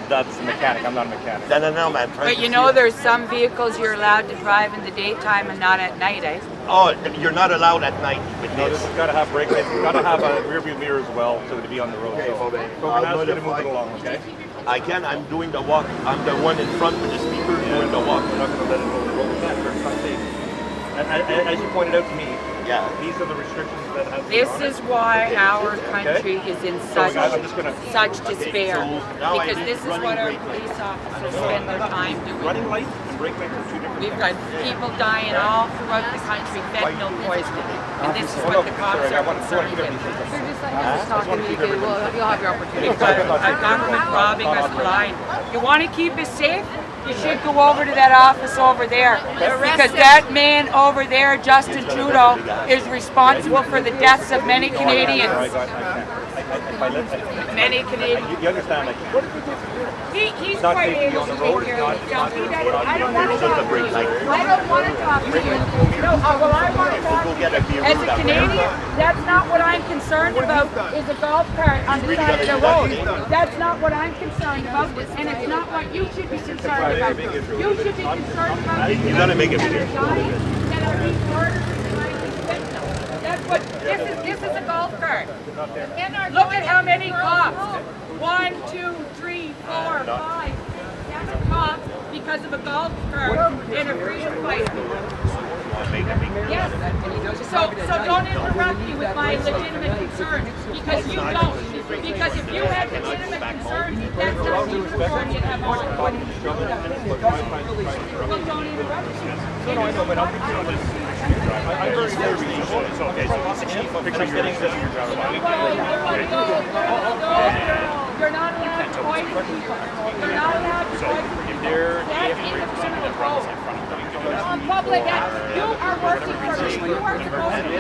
[SPEAKER 12] that's a mechanic. I'm not a mechanic.
[SPEAKER 5] No, man.
[SPEAKER 9] But you know, there's some vehicles you're allowed to drive in the daytime and not at night, eh?
[SPEAKER 5] Oh, you're not allowed at night with
[SPEAKER 12] No,
[SPEAKER 5] this.
[SPEAKER 12] this has got to have brake lights. It's got to have a rear view mirror as well, so to be on the road.
[SPEAKER 5] Okay,
[SPEAKER 12] So
[SPEAKER 5] hold on.
[SPEAKER 12] we're
[SPEAKER 5] I'll
[SPEAKER 12] gonna ask you to move
[SPEAKER 5] notify-
[SPEAKER 12] it along, okay?
[SPEAKER 5] I can. I'm doing the walk. I'm the one in front with the speaker doing the walk.
[SPEAKER 12] We're not going to let it go on the road. We can't. It's unsafe. And as you pointed out to me,
[SPEAKER 5] Yeah.
[SPEAKER 12] These are the restrictions that have to be
[SPEAKER 9] This
[SPEAKER 12] on
[SPEAKER 9] is
[SPEAKER 12] it.
[SPEAKER 9] why our country is in such
[SPEAKER 12] I'm just gonna-
[SPEAKER 9] despair.
[SPEAKER 5] now I
[SPEAKER 9] Because
[SPEAKER 5] need
[SPEAKER 9] this is
[SPEAKER 5] running
[SPEAKER 9] what our
[SPEAKER 5] brake lights.
[SPEAKER 9] police officers spend their time doing.
[SPEAKER 12] Running lights and brake lights are two different
[SPEAKER 9] We've
[SPEAKER 12] things.
[SPEAKER 9] got people dying all throughout the country, fentanyl poisoning. And this is what the cops
[SPEAKER 12] Sorry, I
[SPEAKER 9] are
[SPEAKER 12] want to
[SPEAKER 9] concerned
[SPEAKER 12] keep
[SPEAKER 9] with.
[SPEAKER 12] everything.
[SPEAKER 9] You've got a government robbing us blind. You want to keep us safe? You should go over to that office over there. Because that man over there, Justin Trudeau, is responsible for the deaths of many Canadians. Many Canadians.
[SPEAKER 12] You understand, like, what did you do?
[SPEAKER 9] He's
[SPEAKER 12] not
[SPEAKER 9] quite
[SPEAKER 12] safe to be
[SPEAKER 9] able
[SPEAKER 12] on
[SPEAKER 9] to
[SPEAKER 12] the
[SPEAKER 9] take
[SPEAKER 12] road,
[SPEAKER 9] care
[SPEAKER 12] it's
[SPEAKER 9] of
[SPEAKER 12] not-
[SPEAKER 9] himself.
[SPEAKER 12] it's not-
[SPEAKER 9] I don't want to
[SPEAKER 5] Just
[SPEAKER 9] talk
[SPEAKER 5] a
[SPEAKER 9] to
[SPEAKER 5] brake
[SPEAKER 9] you.
[SPEAKER 5] light.
[SPEAKER 9] I don't want to talk to you. No, well, I want to talk
[SPEAKER 5] Go
[SPEAKER 9] to
[SPEAKER 5] get a beer
[SPEAKER 9] As
[SPEAKER 5] root
[SPEAKER 9] a
[SPEAKER 5] up there.
[SPEAKER 9] Canadian, that's not what I'm concerned about, is a golf cart on the side of the road. That's not what I'm concerned about, and it's not what you should be concerned about. You should be concerned about
[SPEAKER 5] You gotta make it bigger.
[SPEAKER 9] that are being murdered and violently victims. That's what, this is a golf cart. Look at how many cops. 1, 2, 3, 4, 5, 7 cops because of a golf cart and a freedom fighter. Yes. So don't interrupt me with my legitimate concerns, because you don't. Because if you had legitimate concerns, that's not the uniform you'd have on. Well, don't interrupt me.
[SPEAKER 12] No, I know, but I'll be doing this. I'm very reasonable. It's okay. So he's the chief of getting this in your driver.
[SPEAKER 9] You're not allowed to poison people. You're not allowed to poison people.
[SPEAKER 12] If they're
[SPEAKER 9] That's in the criminal code. On public, you are working for me. You are supposed to be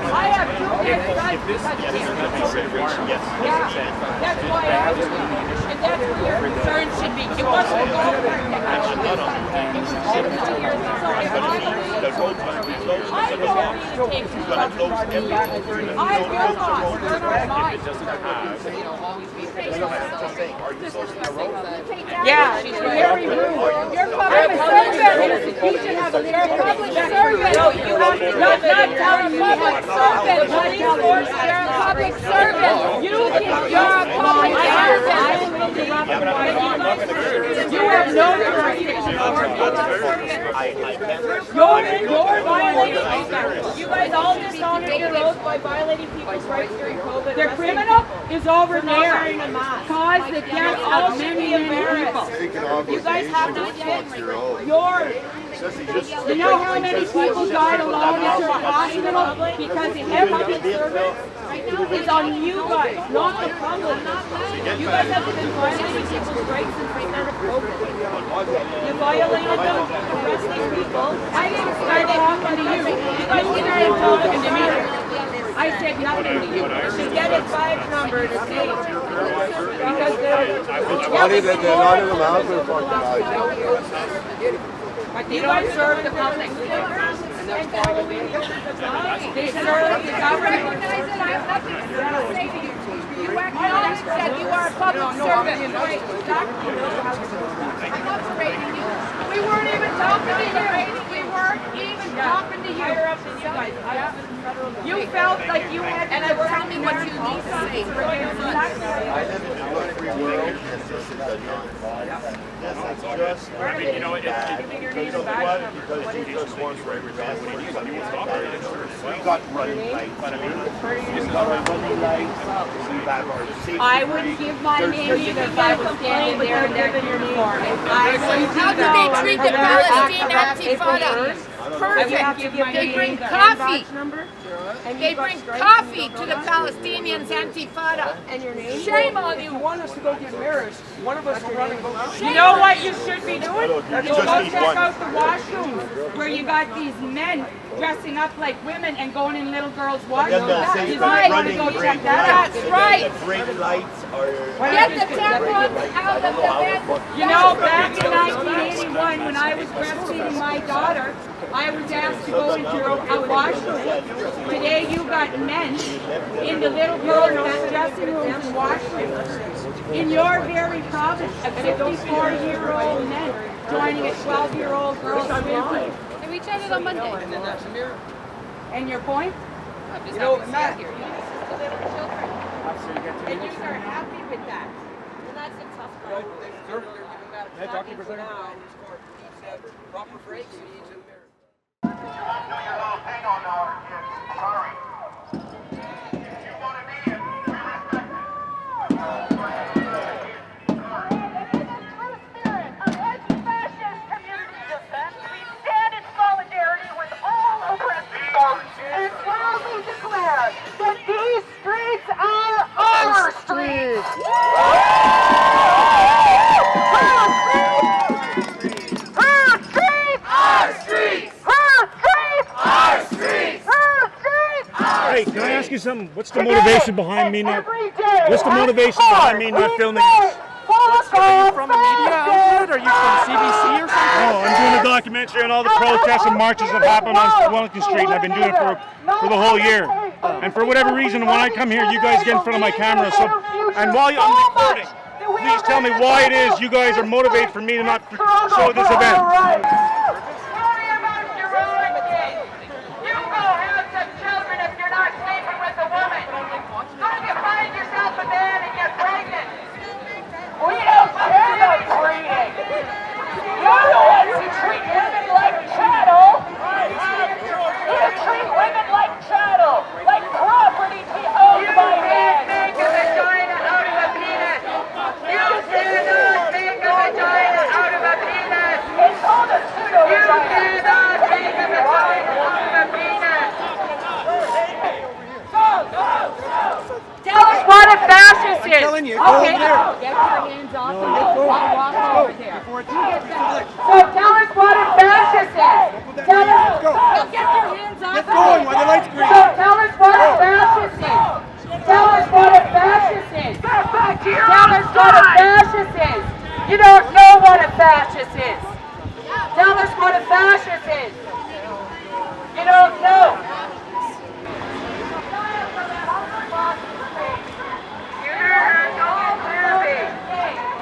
[SPEAKER 9] I have 2 minutes right because that's why I asked you. And that's where your concern should be. It wasn't a golf cart. Yeah, she's very rude. You're public servant. You should have a public servant. No, you have to not tell a public servant. Police force, you're a public servant. You're a public servant. You have no jurisdiction. You're violating. You guys all dishonored your oath by violating people's rights during COVID. The criminal is over there. Caused the death of many people. You guys have to get yours. You know how many people died alone into a hospital because every service is on you guys, not the public. You guys have been violating people's rights since they started COVID. You violated them, arresting people. I didn't start talking to you. You guys started talking to me. I said nothing to you. You should get his badge number to see. Because they're
[SPEAKER 14] not in the mouth
[SPEAKER 9] but they don't serve the public. They serve the government.
[SPEAKER 11] I have nothing to say to you. You acknowledge that you are a public servant. I'm not berating you. We weren't even talking to you. We weren't even talking to you.
[SPEAKER 9] Higher up than you guys. You felt like you had
[SPEAKER 11] And tell me what you need to say.
[SPEAKER 5] I live in a free world, and this is a non. This is just
[SPEAKER 12] I mean, you know,
[SPEAKER 5] bad. Because of what? Because Jesus wants to represent we got running lights. We got our running lights. We have our safety.
[SPEAKER 9] I would give my name even if I was standing there in that uniform.
[SPEAKER 11] How do they treat the Palestinian Antifada? Perfect. They bring coffee. They bring coffee to the Palestinians Antifada. And your name? Shame on you.
[SPEAKER 13] Want us to go get married? One of us will run and go.
[SPEAKER 9] You know what you should be doing? You go check out the washrooms where you got these men dressing up like women and going in little girls' washrooms.
[SPEAKER 11] That's right.
[SPEAKER 9] Go check that out.
[SPEAKER 11] That's right.
[SPEAKER 5] The brake lights are.
[SPEAKER 11] Get the tampons out of the men.
[SPEAKER 9] You know, back in 1981 when I was breastfeeding my daughter, I was asked to go into a washroom. Today you got men in the little girls' dressing rooms and washrooms. In your very province, a 54-year-old men joining a 12-year-old girl's family.
[SPEAKER 11] And we chatted on Monday.
[SPEAKER 9] And your point?
[SPEAKER 13] You know, Matt.
[SPEAKER 11] Little children.
[SPEAKER 9] And you are happy with that.
[SPEAKER 11] And that's a tough
[SPEAKER 12] Sir? Can I talk to you for a second?
[SPEAKER 1] Proper breaks.
[SPEAKER 4] Hang on now, kids. Sorry. If you want to be it, we respect
[SPEAKER 9] and proudly declare that these streets are our streets! Her streets! Our streets! Her streets! Our streets! Her streets!
[SPEAKER 7] Hey, can I ask you something? What's the motivation behind me not? What's the motivation behind me not filming this?
[SPEAKER 9] Are you from a media outlet? Are you from CBC or something?
[SPEAKER 7] Oh, I'm doing a documentary on all the protests and marches that happen on Wellington Street, and I've been doing it for the whole year. And for whatever reason, when I come here, you guys get in front of my camera. So, and while I'm recording, please tell me why it is you guys are motivated for me to not show this event.
[SPEAKER 9] We don't care about breeding. You're the ones who treat women like chattel. You treat women like chattel, like property to be owned by men. You can't make a vagina out of a penis. You cannot make a vagina out of a penis. It's called a pseudo-vagina. You cannot make a vagina out of a penis. Tell us what a fascist is.
[SPEAKER 12] I'm telling you, go over there.
[SPEAKER 9] Get your hands off the wall. Walk over there. So tell us what a fascist is. Tell us. Get your hands off.
[SPEAKER 12] Get going while the light's green.
[SPEAKER 9] So tell us what a fascist is. Tell us what a fascist is. Tell us what a fascist is. You don't know what a fascist is. Tell us what a fascist is. You don't know.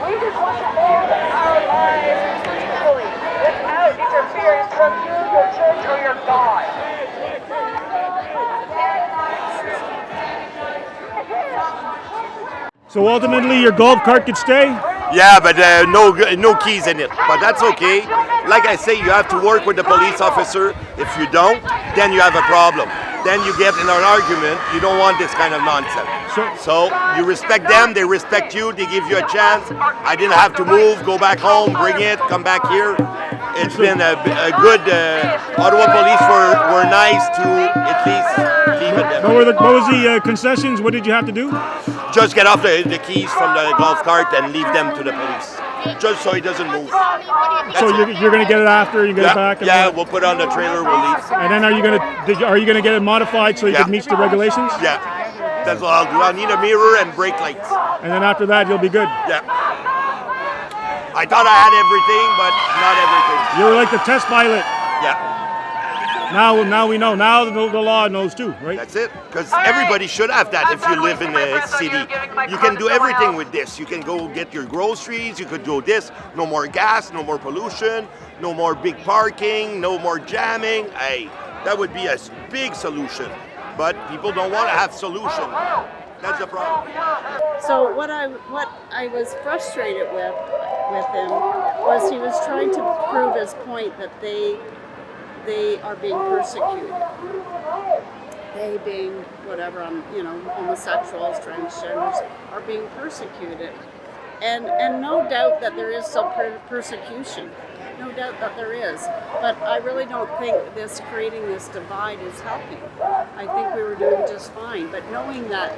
[SPEAKER 9] We just want to live our lives peacefully without interference from you, your church, or your God.
[SPEAKER 7] So ultimately, your golf cart could stay?
[SPEAKER 5] Yeah, but no keys in it. But that's okay. Like I say, you have to work with the police officer. If you don't, then you have a problem. Then you get in an argument. You don't want this kind of nonsense. So you respect them, they respect you, they give you a chance. I didn't have to move, go back home, bring it, come back here. It's been a good, Ottawa police were nice to at least leave it there.
[SPEAKER 7] What was the concessions? What did you have to do?
[SPEAKER 5] Just get off the keys from the golf cart and leave them to the police. Just so he doesn't move.
[SPEAKER 7] So you're going to get it after you get it back?
[SPEAKER 5] Yeah, we'll put it on the trailer, we'll leave.
[SPEAKER 7] And then are you going to get it modified so it meets the regulations?
[SPEAKER 5] Yeah, that's what I'll do. I'll need a mirror and brake lights.
[SPEAKER 7] And then after that, you'll be good?
[SPEAKER 5] Yeah. I thought I had everything, but not everything.
[SPEAKER 7] You were like the test pilot.
[SPEAKER 5] Yeah.
[SPEAKER 7] Now we know. Now the law knows too, right?
[SPEAKER 5] That's it. Because everybody should have that if you live in a city. You can do everything with this. You can go get your groceries. You could do this. No more gas, no more pollution, no more big parking, no more jamming. Hey, that would be a big solution. But people don't want to have solution. That's the problem.
[SPEAKER 3] So what I was frustrated with him was he was trying to prove his point that they are being persecuted. They being whatever, homosexuals, transgenders are being persecuted, and no doubt that there is some persecution. No doubt that there is, but I really don't think creating this divide is helping. I think we were doing just fine, but knowing that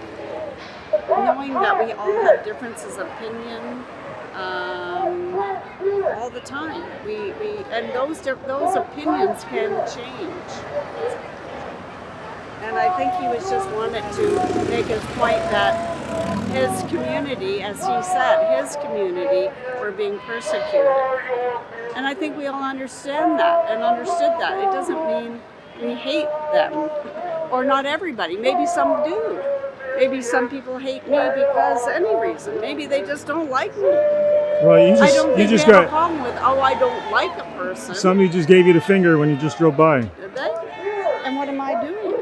[SPEAKER 3] we all have differences of opinion all the time, and those opinions can change. And I think he was just wanted to make his point that his community, as he said, his community were being persecuted. And I think we all understand that and understood that. It doesn't mean we hate them, or not everybody. Maybe some do. Maybe some people hate me because any reason. Maybe they just don't like me.
[SPEAKER 7] Well,
[SPEAKER 3] I don't think they have a problem with, I don't like a person.
[SPEAKER 7] Somebody just gave you the finger when you just drove by.
[SPEAKER 3] Did they? And what am I doing?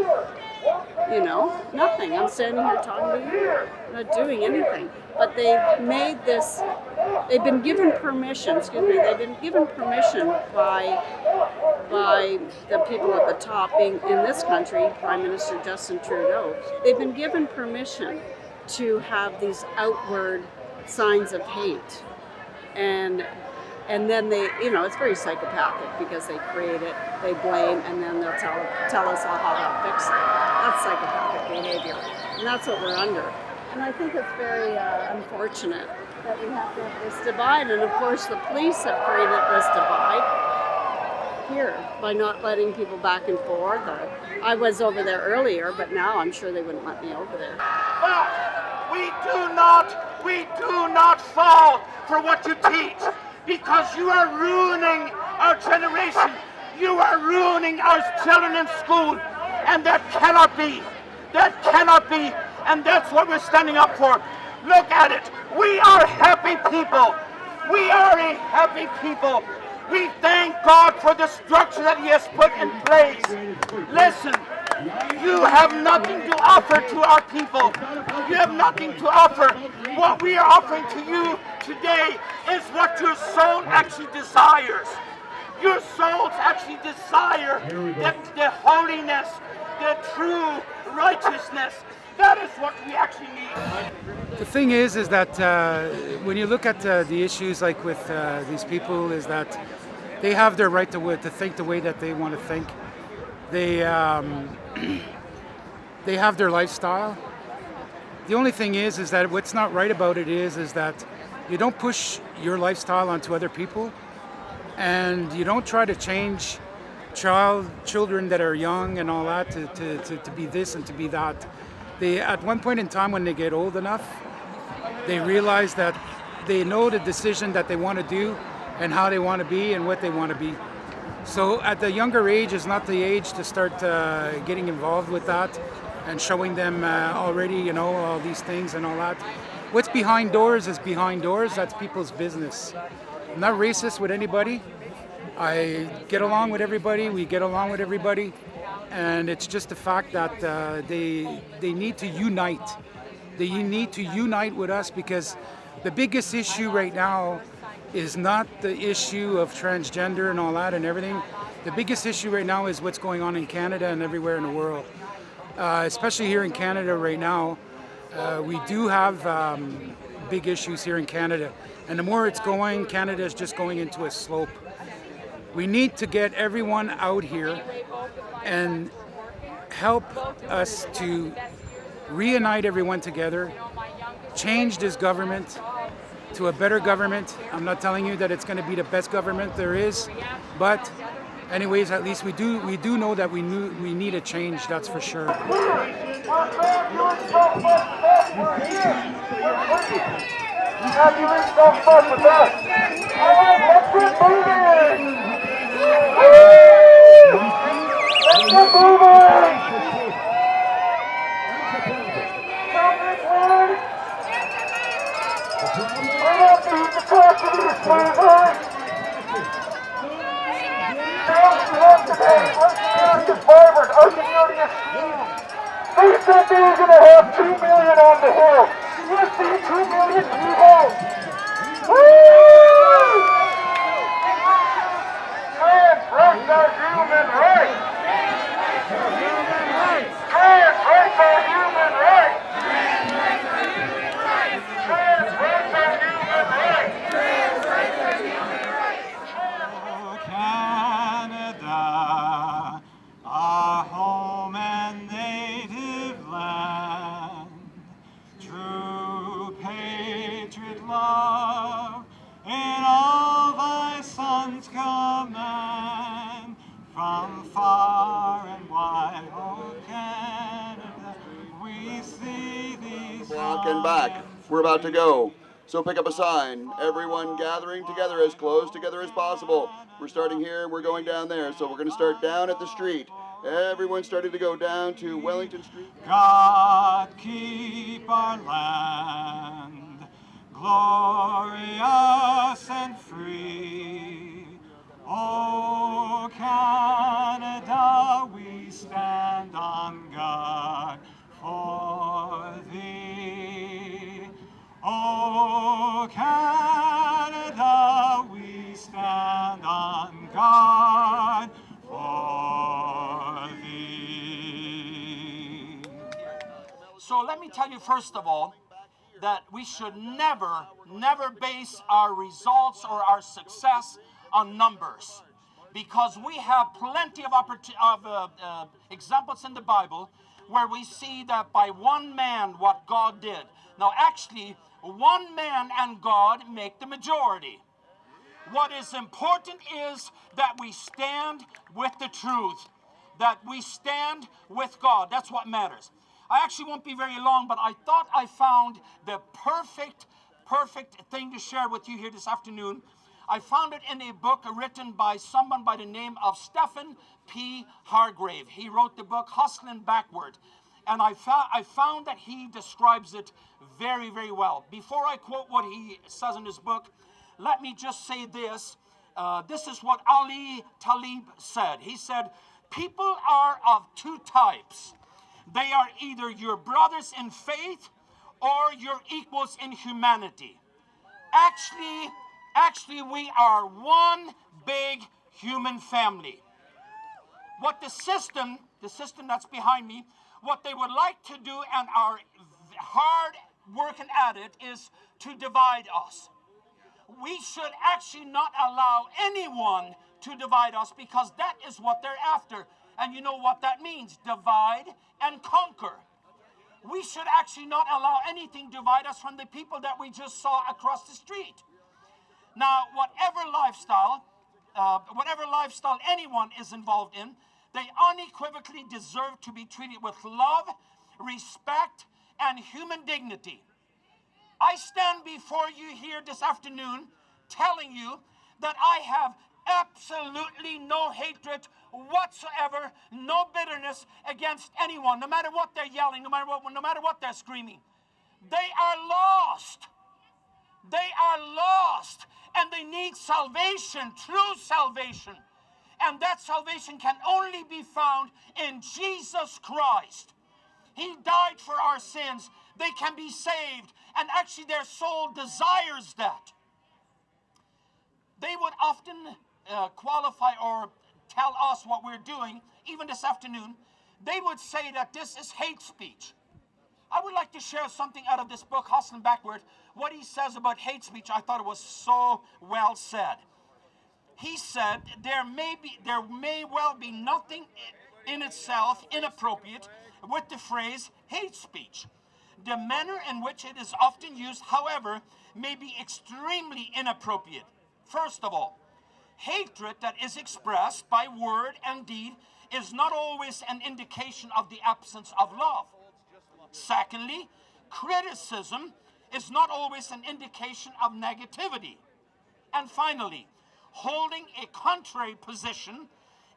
[SPEAKER 3] You know, nothing. I'm standing here talking to you, not doing anything. But they've made this, they've been given permission, they've been given permission by the people at the top, being in this country, Prime Minister Justin Trudeau. They've been given permission to have these outward signs of hate. And then they, you know, it's very psychopathic because they create it, they blame, and then they'll tell us all how to fix it. That's psychopathic behavior, and that's what we're under. And I think it's very unfortunate that we have to have this divide, and of course the police have created this divide here by not letting people back and forth. I was over there earlier, but now I'm sure they wouldn't let me over there.
[SPEAKER 4] But we do not fall for what you teach. Because you are ruining our generation. You are ruining our children in school. And that cannot be. That cannot be. And that's what we're standing up for. Look at it. We are happy people. We are a happy people. We thank God for the structure that He has put in place. Listen, you have nothing to offer to our people. You have nothing to offer. What we are offering to you today is what your soul actually desires. Your souls actually desire the holiness, the true righteousness. That is what we actually need.
[SPEAKER 13] The thing is that when you look at the issues like with these people, is that they have their right to think the way that they want to think. They have their lifestyle. The only thing is that what's not right about it is that you don't push your lifestyle onto other people, and you don't try to change children that are young and all that to be this and to be that. They, at one point in time when they get old enough, they realize that they know the decision that they want to do and how they want to be and what they want to be. So at the younger age is not the age to start getting involved with that and showing them already, you know, all these things and all that. What's behind doors is behind doors. That's people's business. I'm not racist with anybody. I get along with everybody. We get along with everybody. And it's just the fact that they need to unite. They need to unite with us, because the biggest issue right now is not the issue of transgender and all that and everything. The biggest issue right now is what's going on in Canada and everywhere in the world. Especially here in Canada right now, we do have big issues here in Canada. And the more it's going, Canada is just going into a slope. We need to get everyone out here and help us to reunite everyone together, change this government to a better government. I'm not telling you that it's going to be the best government there is, but anyways, at least we do know that we need a change, that's for sure.
[SPEAKER 4] They said they were going to have 2 million on the hill. You see 2 million people? Woo! Trans rights are human rights. Trans rights are human rights. Trans rights are human rights. Trans rights are human rights. Trans rights are human rights. Oh, Canada, our home and native land, true patriot love in all thy sons command, from far and wide, oh Canada, we see thee.
[SPEAKER 14] Block and back. We're about to go. So pick up a sign. Everyone gathering together as close together as possible. We're starting here, we're going down there. So we're going to start down at the street. Everyone's starting to go down to Wellington Street.
[SPEAKER 4] God keep our land glorious and free. Oh, Canada, we stand on God So let me tell you first of all that we should never base our results or our success on numbers, because we have plenty of examples in the Bible where we see that by one man what God did. Now actually, one man and God make the majority. What is important is that we stand with the truth, that we stand with God. That's what matters. I actually won't be very long, but I thought I found the perfect thing to share with you here this afternoon. I found it in a book written by someone by the name of Stephen P. Hargrave. He wrote the book Hustling Backward, and I found that he describes it very, very well. Before I quote what he says in his book, let me just say this. This is what Ali Talib said. He said, people are of two types. They are either your brothers in faith or your equals in humanity. Actually, we are one big human family. What the system that's behind me, what they would like to do and are hard working at it is to divide us. We should actually not allow anyone to divide us, because that is what they're after. And you know what that means, divide and conquer. We should actually not allow anything to divide us from the people that we just saw across the street. Now, whatever lifestyle anyone is involved in, they unequivocally deserve to be treated with love, respect, and human dignity. I stand before you here this afternoon telling you that I have absolutely no hatred whatsoever, no bitterness against anyone, no matter what they're yelling, no matter what they're screaming. They are lost. They are lost, and they need salvation, true salvation. And that salvation can only be found in Jesus Christ. He died for our sins. They can be saved, and actually their soul desires that. They would often qualify or tell us what we're doing, even this afternoon. They would say that this is hate speech. I would like to share something out of this book, Hustling Backward. What he says about hate speech, I thought it was so well said. He said, there may well be nothing in itself inappropriate with the phrase hate speech. The manner in which it is often used, however, may be extremely inappropriate. First of all, hatred that is expressed by word and deed is not always an indication of the absence of love. Secondly, criticism is not always an indication of negativity. And finally, holding a contrary position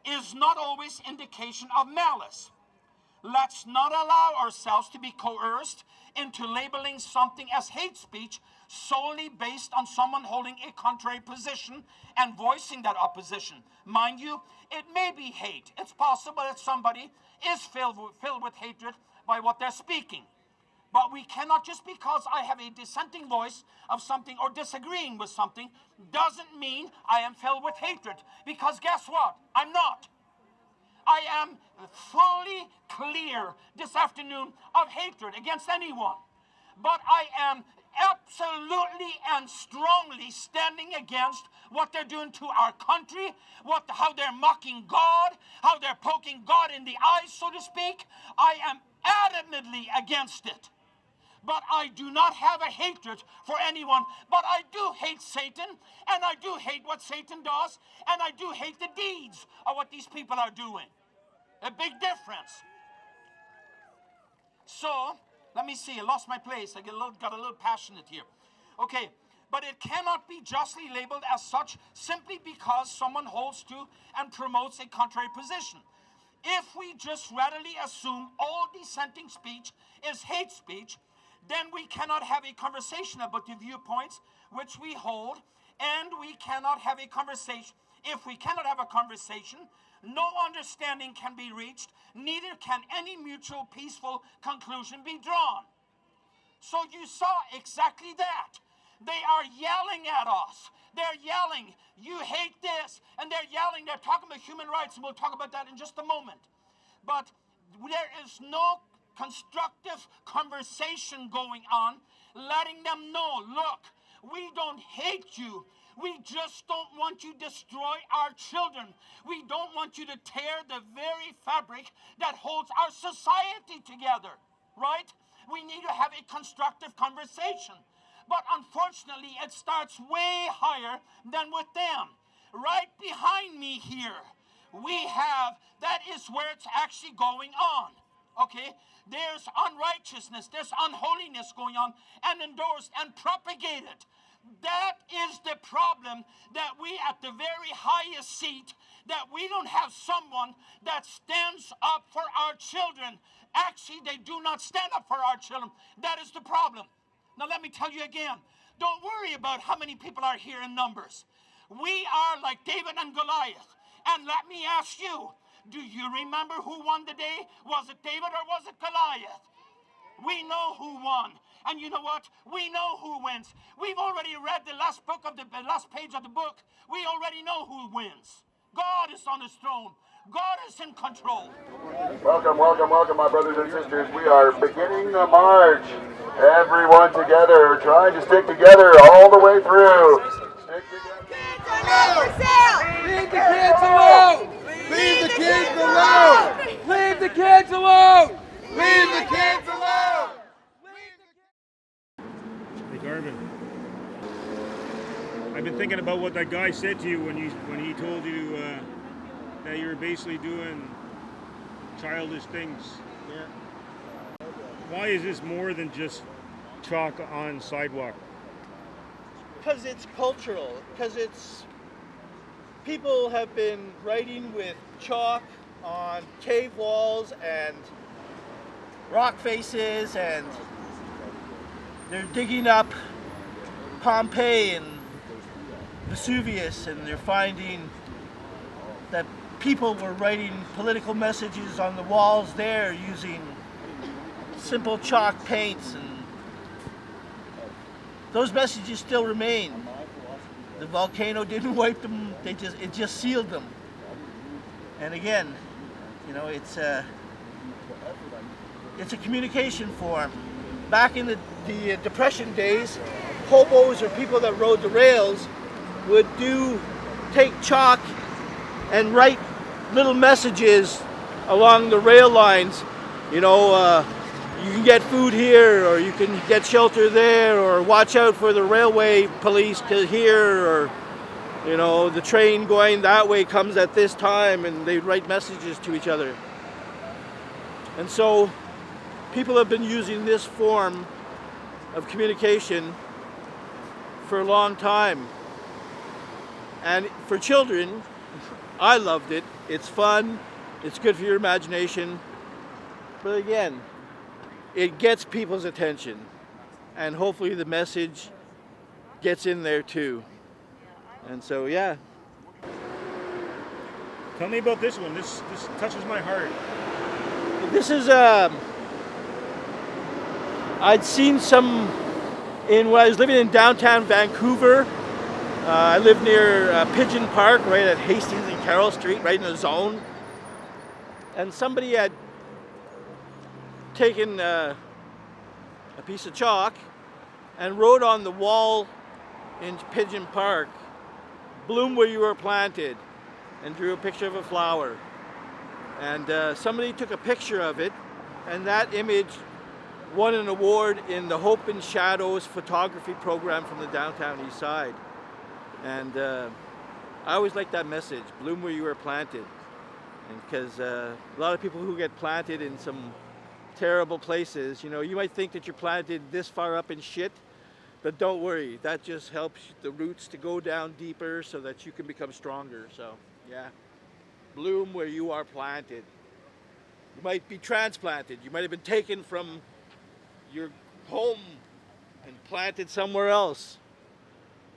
[SPEAKER 4] is not always indication of malice. Let's not allow ourselves to be coerced into labeling something as hate speech solely based on someone holding a contrary position and voicing that opposition. Mind you, it may be hate. It's possible that somebody is filled with hatred by what they're speaking. But we cannot, just because I have a dissenting voice of something or disagreeing with something, doesn't mean I am filled with hatred. Because guess what? I'm not. I am fully clear this afternoon of hatred against anyone. But I am absolutely and strongly standing against what they're doing to our country, how they're mocking God, how they're poking God in the eyes, so to speak. I am adamantly against it. But I do not have a hatred for anyone. But I do hate Satan, and I do hate what Satan does, and I do hate the deeds of what these people are doing. A big difference. So, let me see, I lost my place. I got a little passionate here. Okay, but it cannot be justly labeled as such simply because someone holds to and promotes a contrary position. If we just readily assume all dissenting speech is hate speech, then we cannot have a conversation about the viewpoints which we hold, and we cannot have a conversation. If we cannot have a conversation, no understanding can be reached, neither can any mutual peaceful conclusion be drawn. So you saw exactly that. They are yelling at us. They're yelling, you hate this, and they're yelling, they're talking about human rights, and we'll talk about that in just a moment. But there is no constructive conversation going on, letting them know, look, we don't hate you. We just don't want you to destroy our children. We don't want you to tear the very fabric that holds our society together, right? We need to have a constructive conversation. But unfortunately, it starts way higher than with them. Right behind me here, we have, that is where it's actually going on, okay? There's unrighteousness, there's unholiness going on and endorsed and propagated. That is the problem, that we at the very highest seat, that we don't have someone that stands up for our children. Actually, they do not stand up for our children. That is the problem. Now let me tell you again, don't worry about how many people are here in numbers. We are like David and Goliath. And let me ask you, do you remember who won the day? Was it David or was it Goliath? We know who won. And you know what? We know who wins. We've already read the last page of the book. We already know who wins. God is on his throne. God is in control.
[SPEAKER 14] Welcome, welcome, welcome, my brothers and sisters. We are beginning the march. Everyone together, trying to stick together all the way through. Stick together.
[SPEAKER 1] Leave the kids alone! Leave the kids alone! Leave the kids alone! Leave the kids alone!
[SPEAKER 7] Hey Garvin, I've been thinking about what that guy said to you when he told you that you were basically doing childish things. Yeah. Why is this more than just chalk on sidewalk?
[SPEAKER 15] Because it's cultural. Because it's people have been writing with chalk on cave walls and rock faces, and they're digging up Pompeii and Vesuvius, and they're finding that people were writing political messages on the walls there using simple chalk paints, and those messages still remain. The volcano didn't wipe them, it just sealed them. And again, you know, it's a communication form. Back in the Depression days, hobos or people that rode the rails would take chalk and write little messages along the rail lines. You know, you can get food here, or you can get shelter there, or watch out for the railway police here, or, you know, the train going that way comes at this time, and they write messages to each other. And so people have been using this form of communication for a long time. And for children, I loved it. It's fun, it's good for your imagination. But again, it gets people's attention, and hopefully the message gets in there too. And so, yeah.
[SPEAKER 7] Tell me about this one. This touches my heart.
[SPEAKER 15] This is I'd seen some when I was living in downtown Vancouver. I live near Pigeon Park, right at Hastings and Carroll Street, right in the zone. And somebody had taken a piece of chalk and wrote on the wall in Pigeon Park, "Bloom where you were planted," and drew a picture of a flower. And somebody took a picture of it, and that image won an award in the Hope and Shadows photography program from the downtown east side. And I always like that message, bloom where you were planted. And because a lot of people who get planted in some terrible places, you know, you might think that you're planted this far up in shit, but don't worry, that just helps the roots to go down deeper so that you can become stronger. So, yeah, bloom where you are planted. You might be transplanted. You might have been taken from your home and planted somewhere else.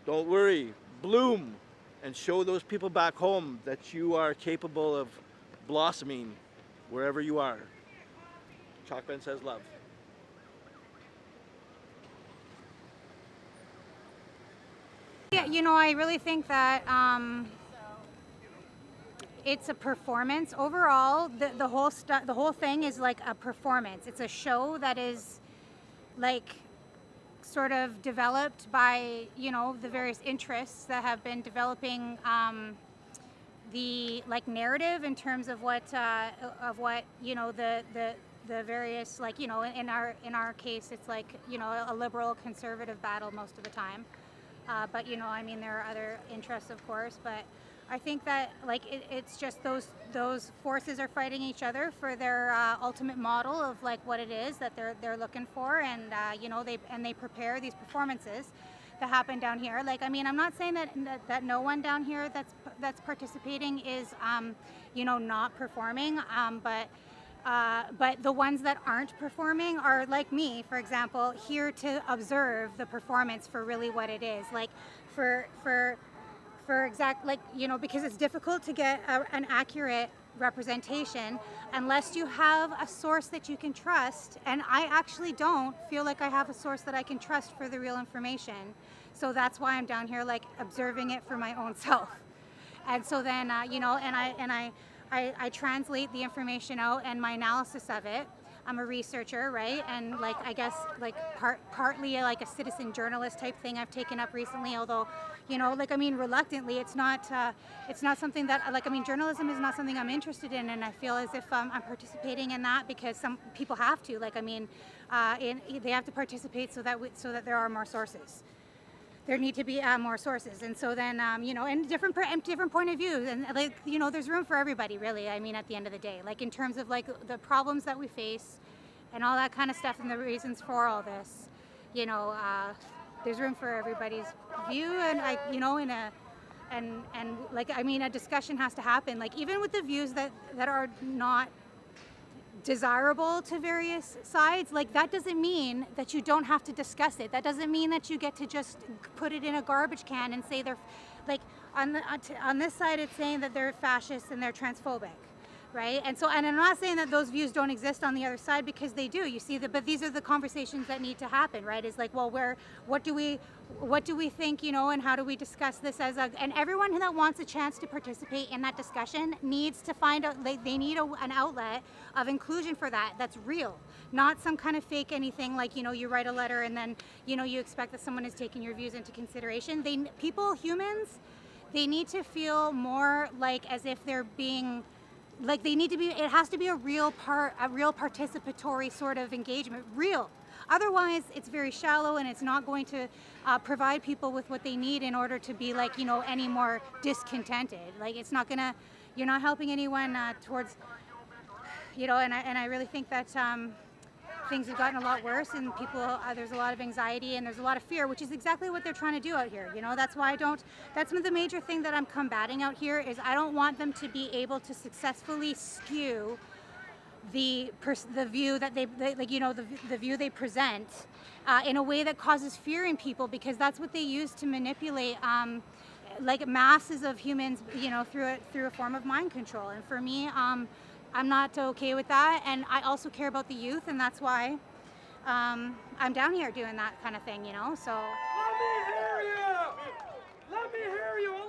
[SPEAKER 15] Don't worry, bloom and show those people back home that you are capable of blossoming wherever you are. Chalkman says love.
[SPEAKER 16] Yeah, you know, I really think that it's a performance overall. The whole thing is like a performance. It's a show that is like sort of developed by, you know, the various interests that have been developing the like narrative in terms of what you know, the various, like, you know, in our case it's like, you know, a liberal conservative battle most of the time, but you know, I mean, there are other interests, of course, but I think that like it's just those forces are fighting each other for their ultimate model of like what it is that they're looking for, and you know, they prepare these performances that happen down here. Like, I mean, I'm not saying that no one down here that's participating is you know, not performing, but the ones that aren't performing are, like me, for example, here to observe the performance for really what it is. Like for exact, like, you know, because it's difficult to get an accurate representation unless you have a source that you can trust, and I actually don't feel like I have a source that I can trust for the real information. So that's why I'm down here, like, observing it for my own self. And so then you know, and I translate the information out and my analysis of it. I'm a researcher, right? And like, I guess like partly like a citizen journalist type thing I've taken up recently, although, you know, like, I mean, reluctantly, it's not something that, like, I mean, journalism is not something I'm interested in, and I feel as if I'm participating in that because some people have to, like, I mean, they have to participate so that there are more sources. There need to be more sources, and so then you know, and different point of views, and like, you know, there's room for everybody, really. I mean, at the end of the day, like in terms of like the problems that we face, and all that kind of stuff, and the reasons for all this, you know, there's room for everybody's view, and you know, and like, I mean, a discussion has to happen. Like, even with the views that are not desirable to various sides, like, that doesn't mean that you don't have to discuss it. That doesn't mean that you get to just put it in a garbage can and say they're, like, on this side it's saying that they're fascist and they're transphobic, right? And so, and I'm not saying that those views don't exist on the other side, because they do. You see that, but these are the conversations that need to happen, right? Is like, well, what do we think, you know, and how do we discuss this and everyone that wants a chance to participate in that discussion needs to find out, they need an outlet of inclusion for that that's real, not some kind of fake anything, like, you know, you write a letter and then, you know, you expect that someone is taking your views into consideration. Humans, they need to feel more like as if they're being, like, they need to be, it has to be a real participatory sort of engagement, real. Otherwise, it's very shallow, and it's not going to provide people with what they need in order to be, like, you know, any more discontented. Like, it's not gonna, you're not helping anyone towards, you know, and I really think that things have gotten a lot worse, and people, there's a lot of anxiety and there's a lot of fear, which is exactly what they're trying to do out here. You know, that's why that's the major thing that I'm combating out here, is I don't want them to be able to successfully skew the view that they like, you know, the view they present in a way that causes fear in people, because that's what they use to manipulate like masses of humans, you know, through a form of mind control. And for me, I'm not okay with that, and I also care about the youth, and that's why I'm down here doing that kind of thing, you know. So
[SPEAKER 1] let me hear you